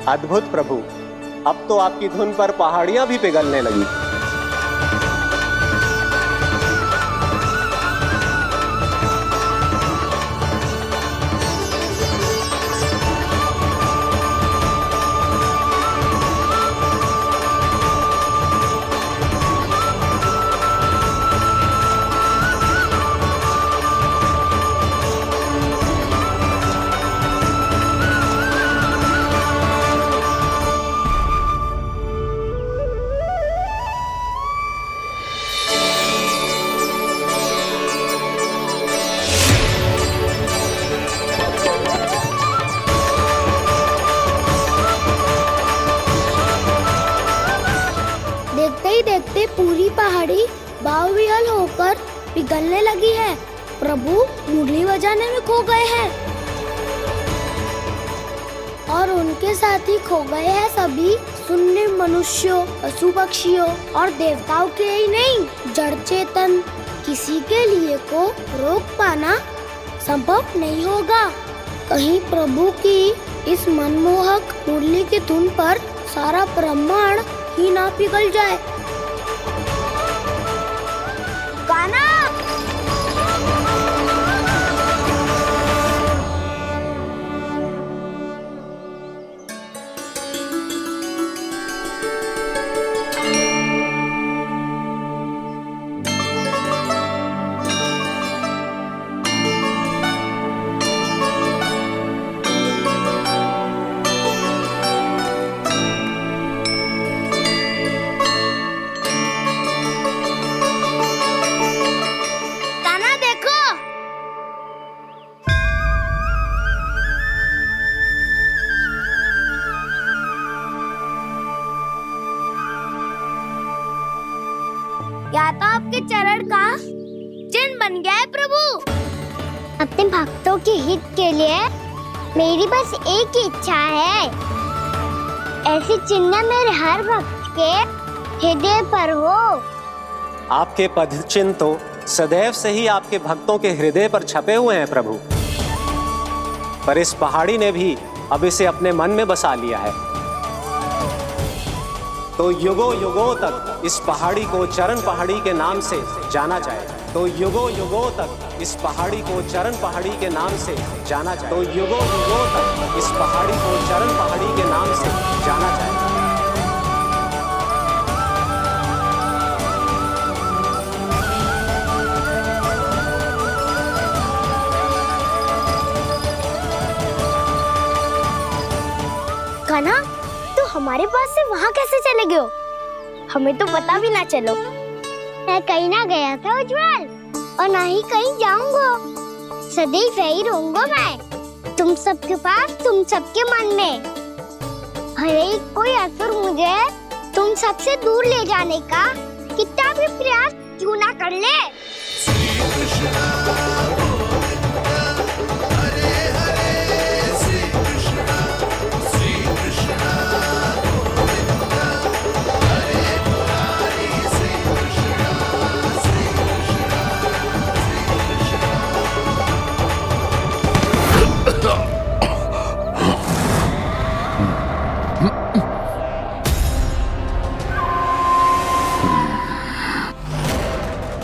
अद्भुत प्रभु, अब तो आपकी धुन पर पहाड़ियां भी पिघलने लगी। देखते ही देखते पूरी पहाड़ी बावविहल होकर पिघलने लगी है। प्रभु मुरली बजाने में खो गए हैं और उनके साथ ही खो गए हैं सभी सुनने मनुष्यों, पशु पक्षियों और देवताओं के ही नहीं, जड़ चेतन किसी के लिए को रोक पाना संभव नहीं होगा। कहीं प्रभु की इस मनमोहक मुरली की धुन पर सारा ब्रह्मांड ही ना पिघल जाए। गाना या तो आपके चरण का चिन्ह बन गया है प्रभु। अपने भक्तों के हित के लिए मेरी बस एक ही इच्छा है, ऐसी चिन्ह मेरे हर भक्त के हृदय पर हो। आपके पद चिन्ह तो सदैव से ही आपके भक्तों के हृदय पर छपे हुए हैं प्रभु, पर इस पहाड़ी ने भी अब इसे अपने मन में बसा लिया है। तो युगों युगों तक इस पहाड़ी को चरण पहाड़ी के नाम से जाना जाए, तो युगों युगों तक इस पहाड़ी को चरण पहाड़ी के नाम से जाना जाए, तो युगों युगों तक इस पहाड़ी को चरण पहाड़ी के नाम से जाना जाए। कान्हा, तू हमारे पास से वहाँ कैसे चले गए हो? हमें तो पता भी ना चलो। मैं कहीं ना गया था उज्जवल, और ना ही कहीं जाऊंगा। सदैव यही रहूंगा मैं, तुम सबके पास, तुम सबके मन में। भले ही कोई असुर मुझे तुम सबसे दूर ले जाने का कितना भी प्रयास क्यों ना कर ले।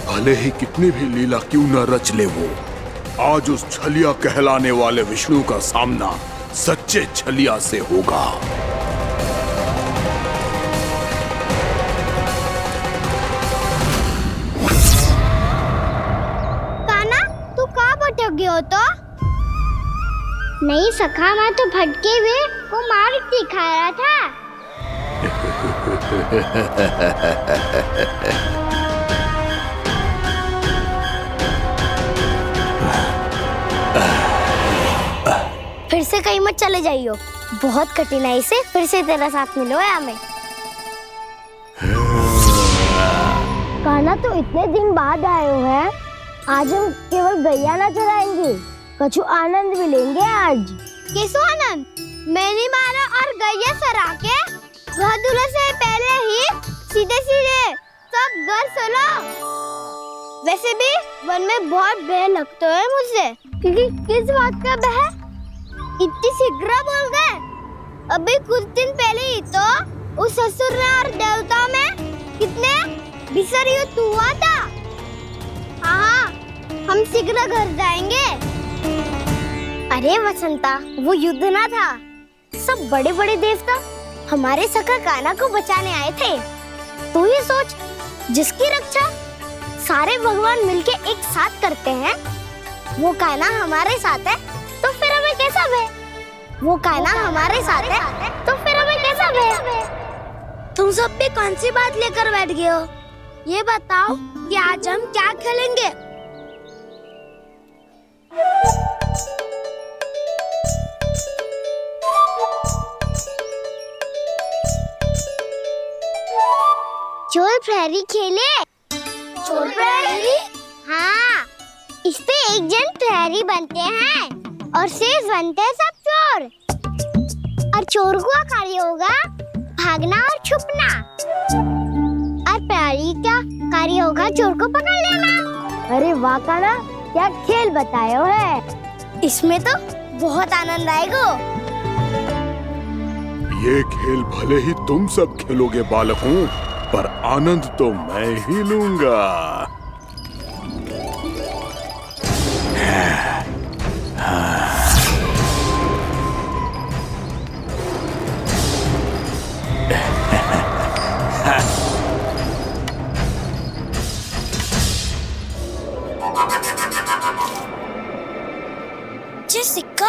भले ही कितनी भी लीला क्यों न रच ले वो, आज उस छलिया कहलाने वाले विष्णु का सामना सच्चे छलिया से होगा। कान्हा, तू कहाँ भटक गए हो तो? नहीं सखा, मैं तो भटके हुए को मार्ग दिखा रहा था। फिर से कहीं मत चले जाइयो, बहुत कठिनाई से फिर से तेरा साथ मिलो है हमें। कान्हा, तो इतने दिन बाद आए हो हैं, आज हम केवल गैया ना चराएंगे, कछु आनंद भी लेंगे आज। किसो आनंद? मैंने मारा और गैया सरा के वह दूल्हे से पहले ही सीधे सीधे सब घर चलो। वैसे भी वन में बहुत भय लगता है मुझे, क्योंकि किस बात का भय? इतनी शीघ्र बोल गए। अभी कुछ दिन पहले ही तो उस असुर और देवताओं में कितने भीषण युद्ध हुआ था। हाँ, हम शीघ्र घर जाएंगे। अरे वसंता, वो युद्ध ना था, सब बड़े बड़े देवता हमारे सखा कान्हा को बचाने आए थे। तू ही सोच, जिसकी रक्षा सारे भगवान मिलके एक साथ करते हैं, वो कान्हा हमारे साथ है, तो फिर हमें कैसा भय? वो कान्हा हमारे साथ है, तो फिर हमें कैसा भय? तुम सब भी कौन सी बात लेकर बैठ गए हो? ये बताओ कि आज हम क्या खेलेंगे? चोर प्रहरी खेले? चोर प्रहरी? हाँ, इस पे एक जन प्रहरी बनते हैं और शेष बनते हैं सब चोर। और चोर का कार्य होगा भागना और छुपना, और प्रहरी का कार्य होगा चोर को पकड़ लेना। अरे वाह कान्हा, क्या खेल बताया है। इसमें तो बहुत आनंद आएगा। ये खेल भले ही तुम सब खेलोगे बालकों, पर आनंद तो मैं ही लूंगा। जी सिक्का।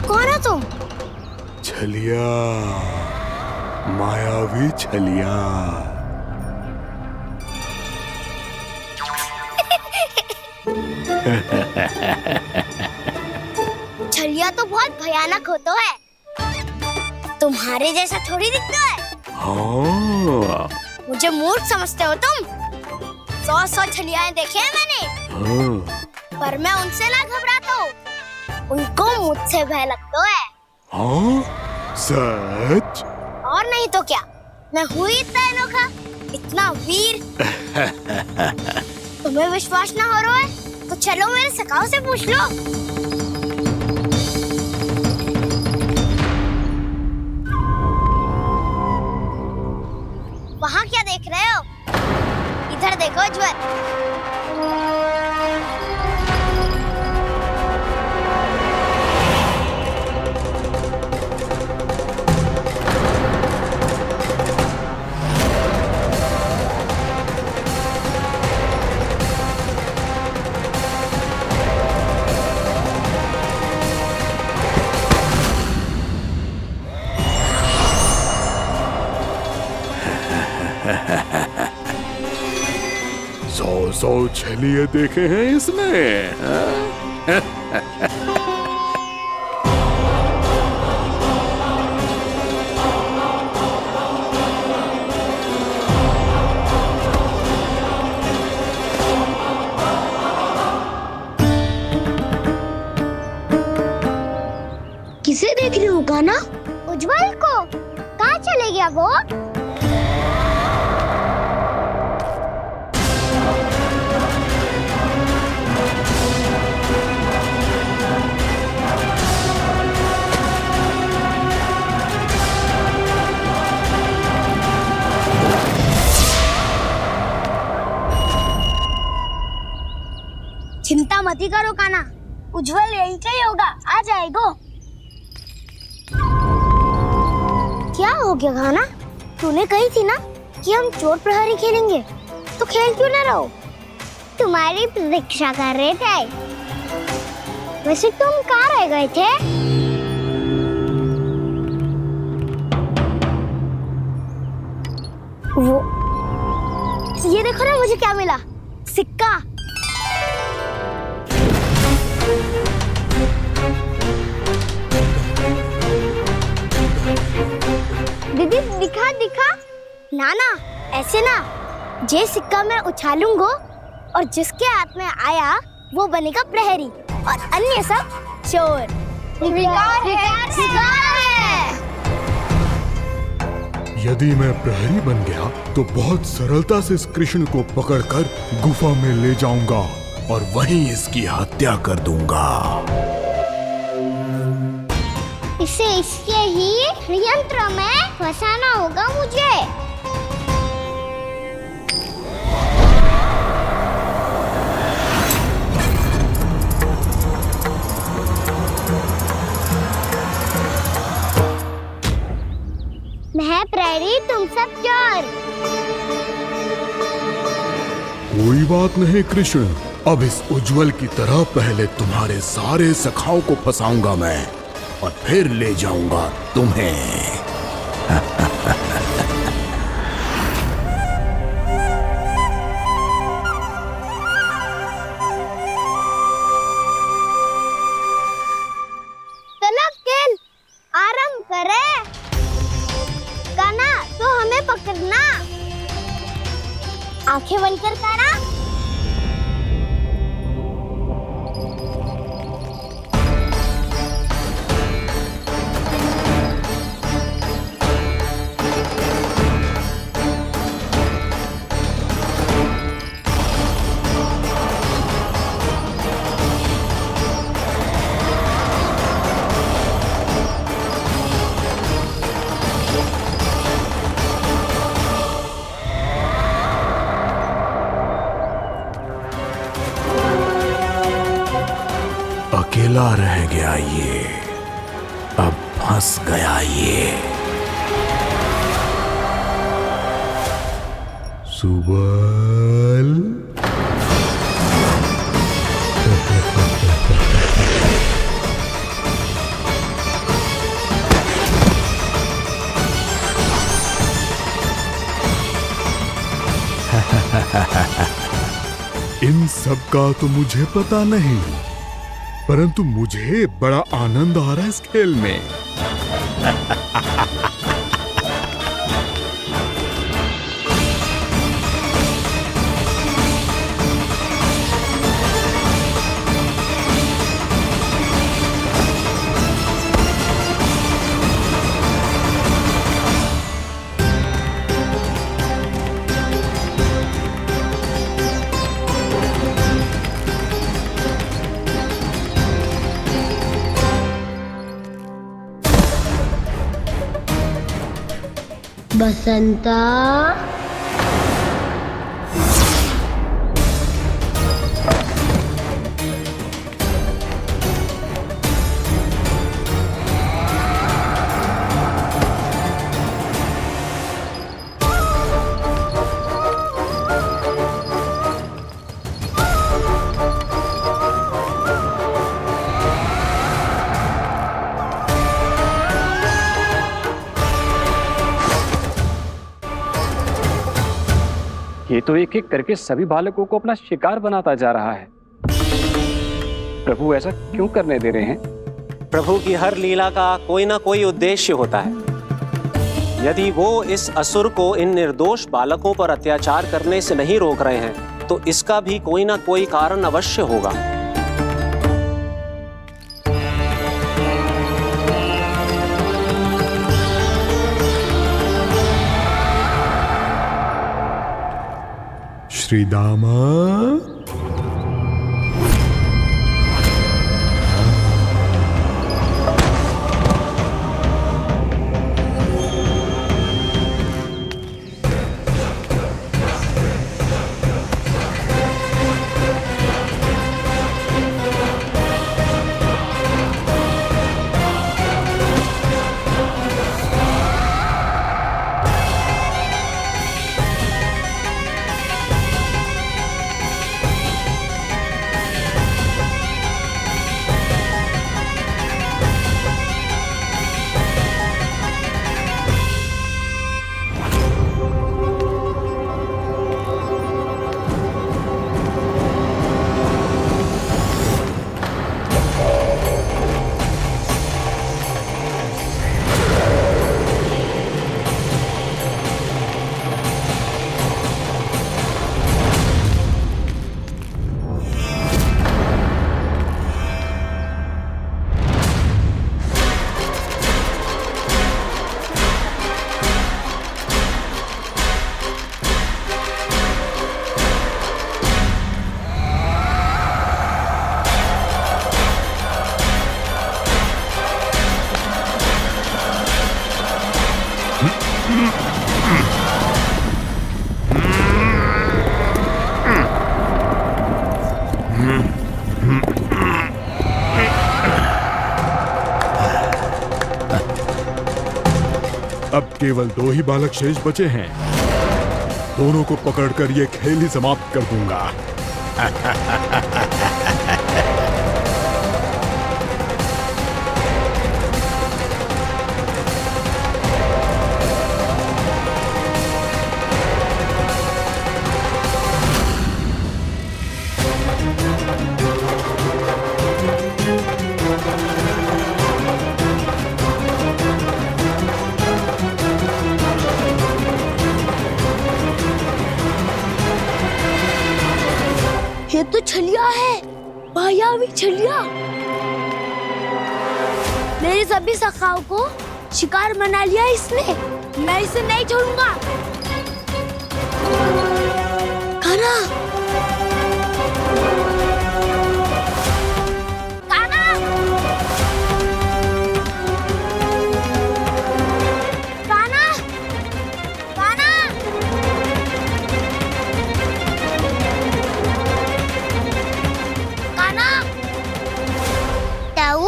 कौन हो तुम? छलिया, मायावी छलिया। छलिया तो बहुत भयानक होता है, तुम्हारे जैसा थोड़ी दिखता है। हाँ। मुझे मूर्ख समझते हो तुम? 100 छलियाएं देखे हैं मैंने। हाँ। पर मैं उनसे ना घबराता हूँ, उनको मुझसे भय लगता है। हाँ? सच? और नहीं तो क्या, मैं हूँ इतना अनोखा इतना वीर। तुम्हें विश्वास ना हो रहा है तो चलो मेरे सखाओं से पूछ लो। वहाँ क्या देख रहे हो? इधर देखो उज्जवल। सौ छलिए देखे हैं इसने। किसे देख रही हो कान्हा? उज्जवल को। कहाँ चले गया वो? चिंता मत ही करो कान्हा, उज्जवल यहीं से ही होगा, आ जाएगा। क्या हो गया कान्हा? तूने कही थी ना कि हम चोर प्रहरी खेलेंगे, तो खेल क्यों ना रहो? तुम्हारी प्रतीक्षा कर रहे थे। वैसे तुम कहाँ रह गए थे? वो ये देखो ना, मुझे क्या मिला? सिक्का। दीदी दिखा दिखा। ना ना, ऐसे ना। जे सिक्का मैं उछालूंगा और जिसके हाथ में आया वो बनेगा प्रहरी और अन्य सब चोर। विकार है। यदि मैं प्रहरी बन गया तो बहुत सरलता से इस कृष्ण को पकड़कर गुफा में ले जाऊंगा और वहीं इसकी हत्या कर दूंगा। इसे इसके ही यंत्र में फंसाना होगा मुझे। मैं प्रहरी, तुम सब चोर। कोई बात नहीं कृष्ण, अब इस उज्जवल की तरह पहले तुम्हारे सारे सखाओं को फंसाऊंगा मैं और फिर ले जाऊंगा तुम्हें। चलो खेल आरंभ करें। कान्हा तो हमें पकड़ना। आंखें बंद कर कान्हा। अकेला रह गया ये, अब फंस गया ये। सुबल। इन सब का तो मुझे पता नहीं, परंतु मुझे बड़ा आनंद आ रहा है इस खेल में। बसंता, ये तो एक एक करके सभी बालकों को अपना शिकार बनाता जा रहा है। प्रभु ऐसा क्यों करने दे रहे हैं? प्रभु की हर लीला का कोई ना कोई उद्देश्य होता है। यदि वो इस असुर को इन निर्दोष बालकों पर अत्याचार करने से नहीं रोक रहे हैं तो इसका भी कोई ना कोई कारण अवश्य होगा। श्री दामा, अब केवल 2 ही बालक शेष बचे हैं। दोनों को पकड़कर ये खेल ही समाप्त कर दूंगा। ये तो छलिया है, मायावी छलिया। मेरे सभी सखाओं को शिकार बना लिया इसने। मैं इसे नहीं छोड़ूंगा। कान्हा, कान्हा, कान्हा, कान्हा। कान्हा, ताऊ,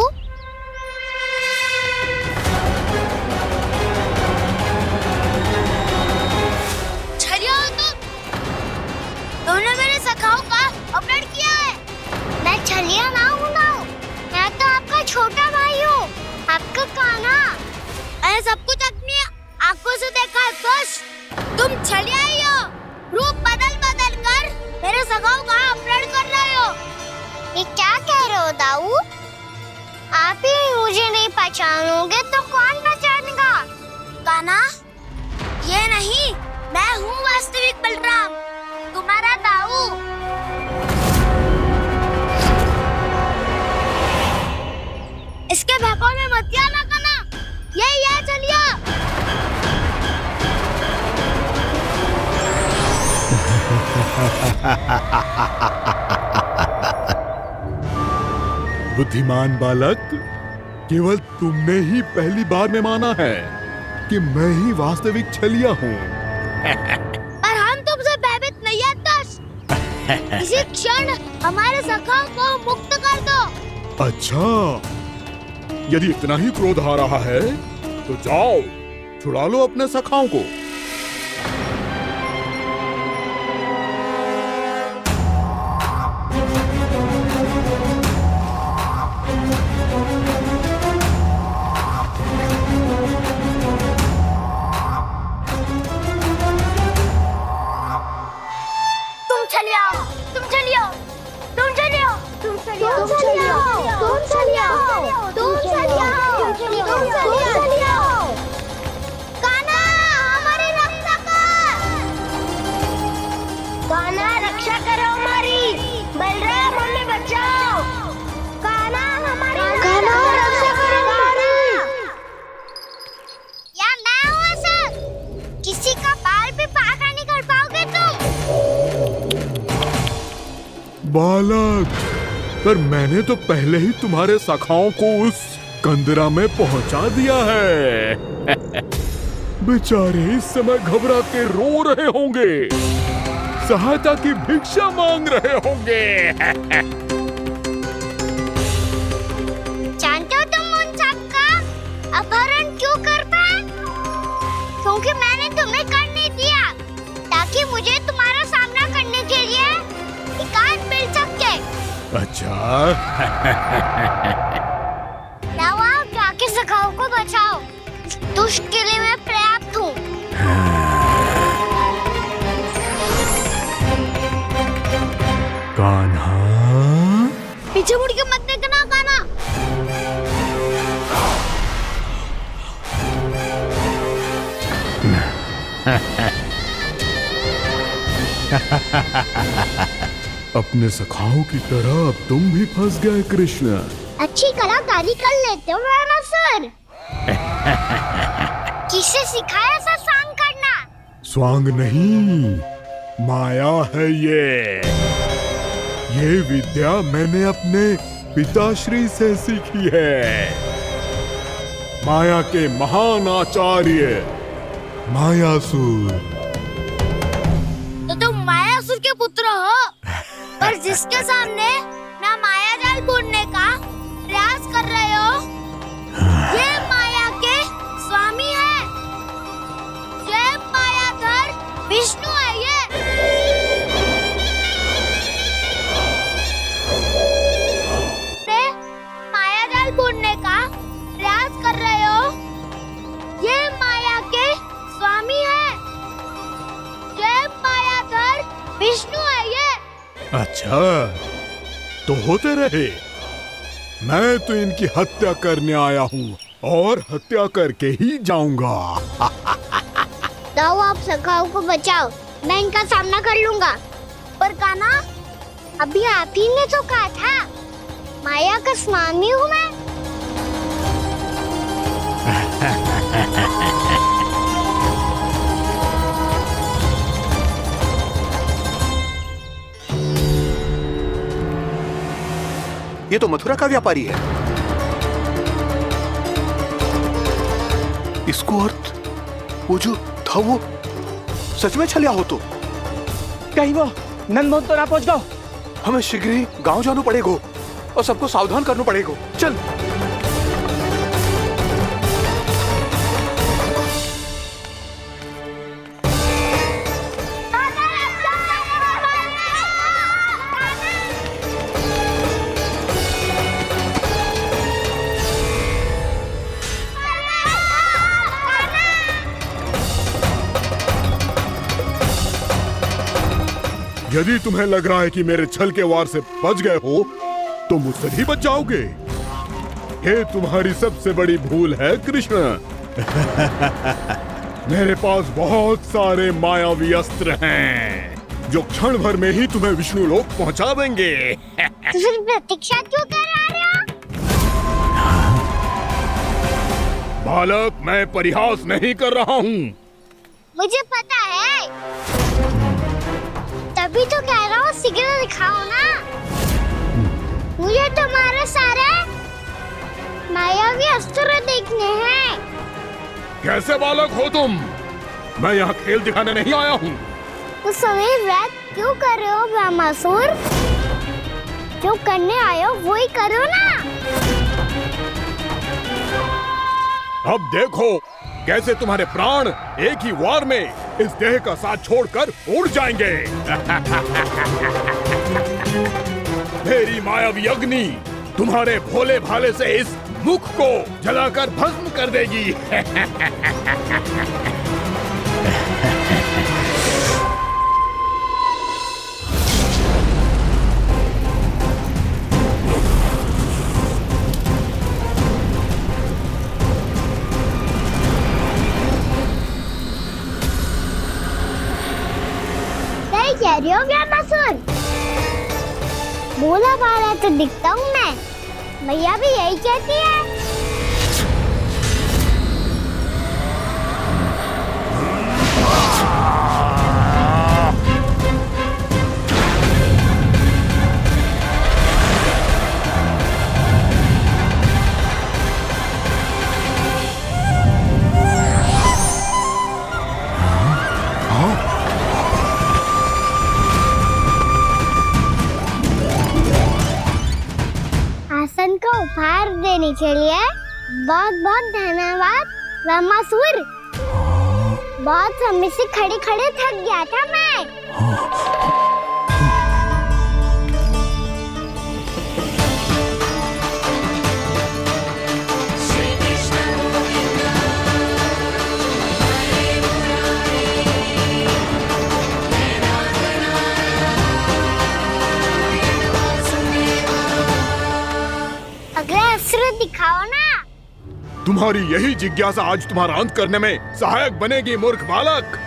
छलिया हो तुम। तुमने मेरे सखाओं का अपहरण किया है। मैं छलिया ना हूँ ना, मैं तो आपका छोटा भाई हूँ, आपका कान्हा। मैंने सब कुछ अपनी आंखों से देखा है। बस तुम छलिया ही हो। रूप बदल बदल कर मेरे सखाओं का अपहरण कर रहे हो। ये क्या कह रहे हो दाऊ? आप ही मुझे नहीं पहचानोगे तो कौन पहचानेगा? कान्हा, ये नहीं, मैं हूँ वास्तविक बलराम, तुम्हारा दाऊ। इसके भौकाल में मत आना कान्हा, यही है छलिया। बुद्धिमान बालक, केवल तुमने ही पहली बार में माना है कि मैं ही वास्तविक छलिया हूँ। पर हम तुमसे भयभीत नहीं है दस। इसी क्षण हमारे सखाओं को मुक्त कर दो। अच्छा, यदि इतना ही क्रोध आ रहा है तो जाओ छुड़ा लो अपने सखाओं को। किसी का बाल भी पाका नहीं कर पाओगे तुम। बालक, पर मैंने तो पहले ही तुम्हारे सखाओं को उस कंदरा में पहुंचा दिया है। बेचारे इस समय घबरा के रो रहे होंगे, सहायता की भिक्षा मांग रहे होंगे। जानते हो तुम उन सबका अपहरण क्यों कर पाए? क्योंकि मैंने तुम्हें कर नहीं दिया, ताकि मुझे तुम्हारा सामना करने के लिए एकांत मिल सके। अच्छा। जाओ आप जाके सखाओं को बचाओ। इस दुष्ट के लिए मैं पर्याप्त हूँ। कान्हा, पीछे मुड़ के मत देखना कान्हा। अपने सखाओं की तरह अब तुम भी फंस गए कृष्ण। अच्छी कलाकारी कर लेते हो रावणासुर। किससे सिखाया ऐसा स्वांग करना? स्वांग नहीं, माया है ये विद्या मैंने अपने पिताश्री से सीखी है। माया के महान आचार्य मायासुर। तो तुम मायासुर के पुत्र हो, पर जिसके सामने ना माया जाल बुनने का प्रयास कर रहे हो, ये माया के स्वामी है। ये मायाधर विष्णु है। ये माया जाल बुनने का प्रयास कर रहे हो, ये माया के स्वामी है। ये मायाधर विष्णु है। अच्छा, तो होते रहे। मैं तो इनकी हत्या करने आया हूँ और हत्या करके ही जाऊंगा। जाओ आप सखाओं को बचाओ, मैं इनका सामना कर लूंगा। पर कान्हा, अभी आप ही ने तो कहा था माया का स्वामी हूँ मैं। ये तो मथुरा का व्यापारी है। इसको अर्थ वो जो था वो सच में छलिया हो तो कहीं वो नंदमोहन तो ना पहुंच गो। हमें शीघ्र ही गांव जाना पड़ेगा और सबको सावधान करना पड़ेगा। चल। यदि तुम्हें लग रहा है कि मेरे छल के वार से बच गए हो तो मुझसे भी बच जाओगे। ये तुम्हारी सबसे बड़ी भूल है कृष्ण। मेरे पास बहुत सारे मायावी अस्त्र हैं जो क्षण भर में ही तुम्हें विष्णु लोक पहुंचा देंगे। तो फिर प्रतीक्षा क्यों कर रहे हो? बालक, मैं परिहास नहीं कर रहा हूँ। मुझे पता है, तभी तो कह रहा हूँ शीघ्र दिखाओ ना। मुझे तुम्हारे सारे मायावी अस्त्र देखने हैं। कैसे बालक हो तुम? मैं यहाँ खेल दिखाने नहीं आया हूँ। तो सवेर रात क्यों कर रहे हो ब्रह्मासुर? जो करने आए हो वही करो ना। अब देखो कैसे तुम्हारे प्राण एक ही वार में इस देह का साथ छोड़कर उड़ जाएंगे। मेरी मायावी अग्नि तुम्हारे भोले भाले से इस मुख को जलाकर भस्म कर देगी। सही कह रही हो ब्रह्मासुर। भोला भाला तो दिखता हूँ मैं, भैया भी यही कहती है। आसन को उपहार देने के लिए बहुत बहुत धन्यवाद ब्रह्मासुर। बहुत समय से खड़े खड़े थक गया था मैं। अगला अस्त्र दिखाओ ना। तुम्हारी यही जिज्ञासा आज तुम्हारा अंत करने में सहायक बनेगी मूर्ख बालक।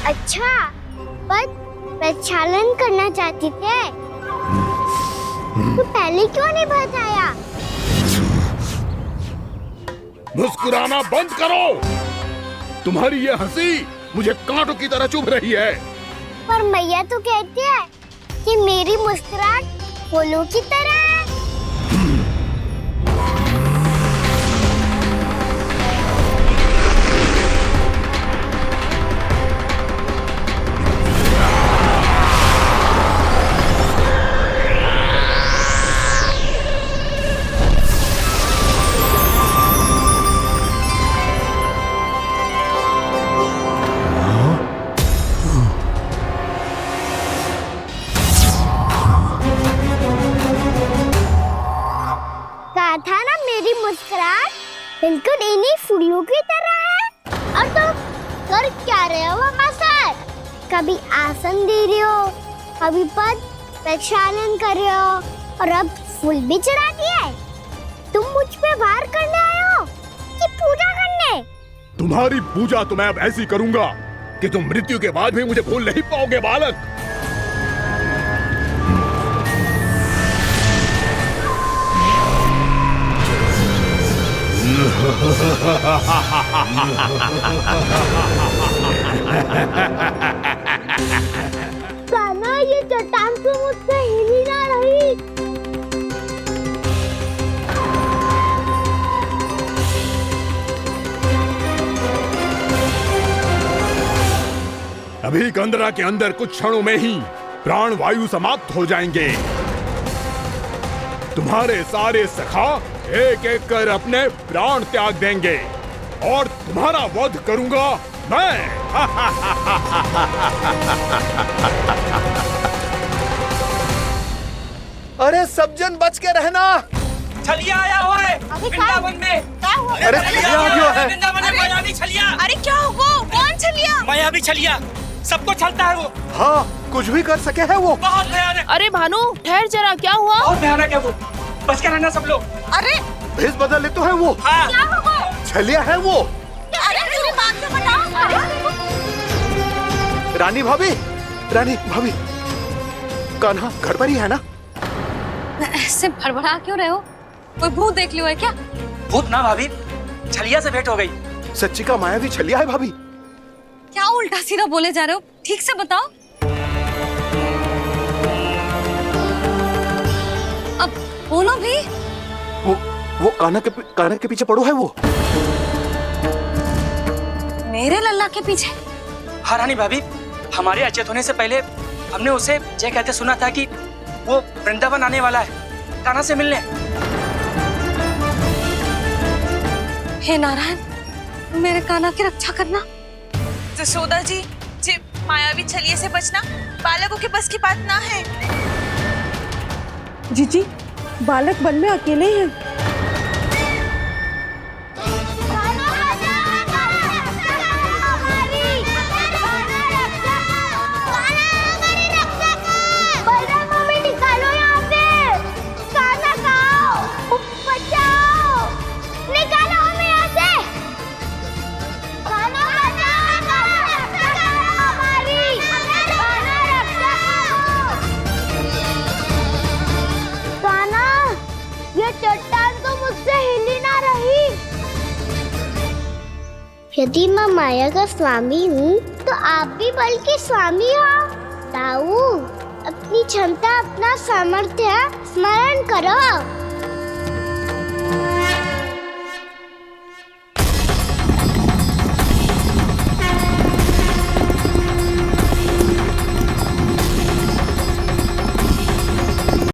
अच्छा, पर प्रक्षालन करना चाहती थे तो पहले क्यों नहीं बताया? मुस्कुराना बंद करो। तुम्हारी ये हंसी मुझे कांटों की तरह चुभ रही है। पर मैया तो कहती है कि मेरी मुस्कुराहट फूलों की तरह है। था ना मेरी मुस्कुराहट बिल्कुल इन्हीं फूलों की तरह है। और तुम कर क्या रहे हो ब्रह्मासुर? कभी आसन दे रहे हो, कभी पद प्रक्षालन कर रहे हो और अब फूल भी चढ़ा दिए। तुम मुझ पे वार करने आए हो कि पूजा करने? तुम्हारी पूजा तो मैं अब ऐसी करूंगा कि तुम मृत्यु के बाद भी मुझे भूल नहीं पाओगे बालक। कान्हा, ये चट्टान तो मुझसे हिल ही ना रही। अभी कंदरा के अंदर कुछ क्षणों में ही प्राण वायु समाप्त हो जाएंगे। तुम्हारे सारे सखा एक एक कर अपने प्राण त्याग देंगे और तुम्हारा वध करूंगा मैं। अरे सब जन बच के रहना। छलिया आया हुआ है वृंदावन में। अरे छलिया आ गया है। वृंदावन में मायावी छलिया। अरे क्या हुआ? कौन छलिया? मायावी छलिया, सबको छलता है वो। हाँ, कुछ भी कर सके है वो। बहुत भयानक। अरे भानु, ठहर जरा, क्या हुआ? बहुत भयानक है वो, बच के रहना सब लोग। अरे भेष बदल ले तो है वो। क्या होगा? छलिया है वो। अरे मेरी बात तो बताओ। रानी भाभी, रानी भाभी, कान्हा घर पर ही है ना? ऐसे भड़बड़ा क्यों रहे हो? कोई भूत देख लियो है क्या? भूत ना भाभी, छलिया से भेंट हो गई। सच्ची का मायावी छलिया है भाभी। क्या उल्टा सीधा बोले जा रहे हो? ठीक से बताओ। अब बोलो भी। वो कान्हा के पीछे पड़ो है वो। मेरे लल्ला के पीछे? हाँ रानी भाभी, हमारे अचेत होने से पहले हमने उसे ये कहते सुना था कि वो वृंदावन आने वाला है कान्हा से मिलने। हे नारायण, मेरे कान्हा की रक्षा करना। जसोदा जी, मायावी छलिए से बचना बालकों के बस की बात ना है। जीजी, बालक वन में अकेले ही हैं। यदि मैं माया का स्वामी हूँ तो आप भी बल के स्वामी हो। ताऊ, अपनी क्षमता, अपना सामर्थ्य स्मरण करो।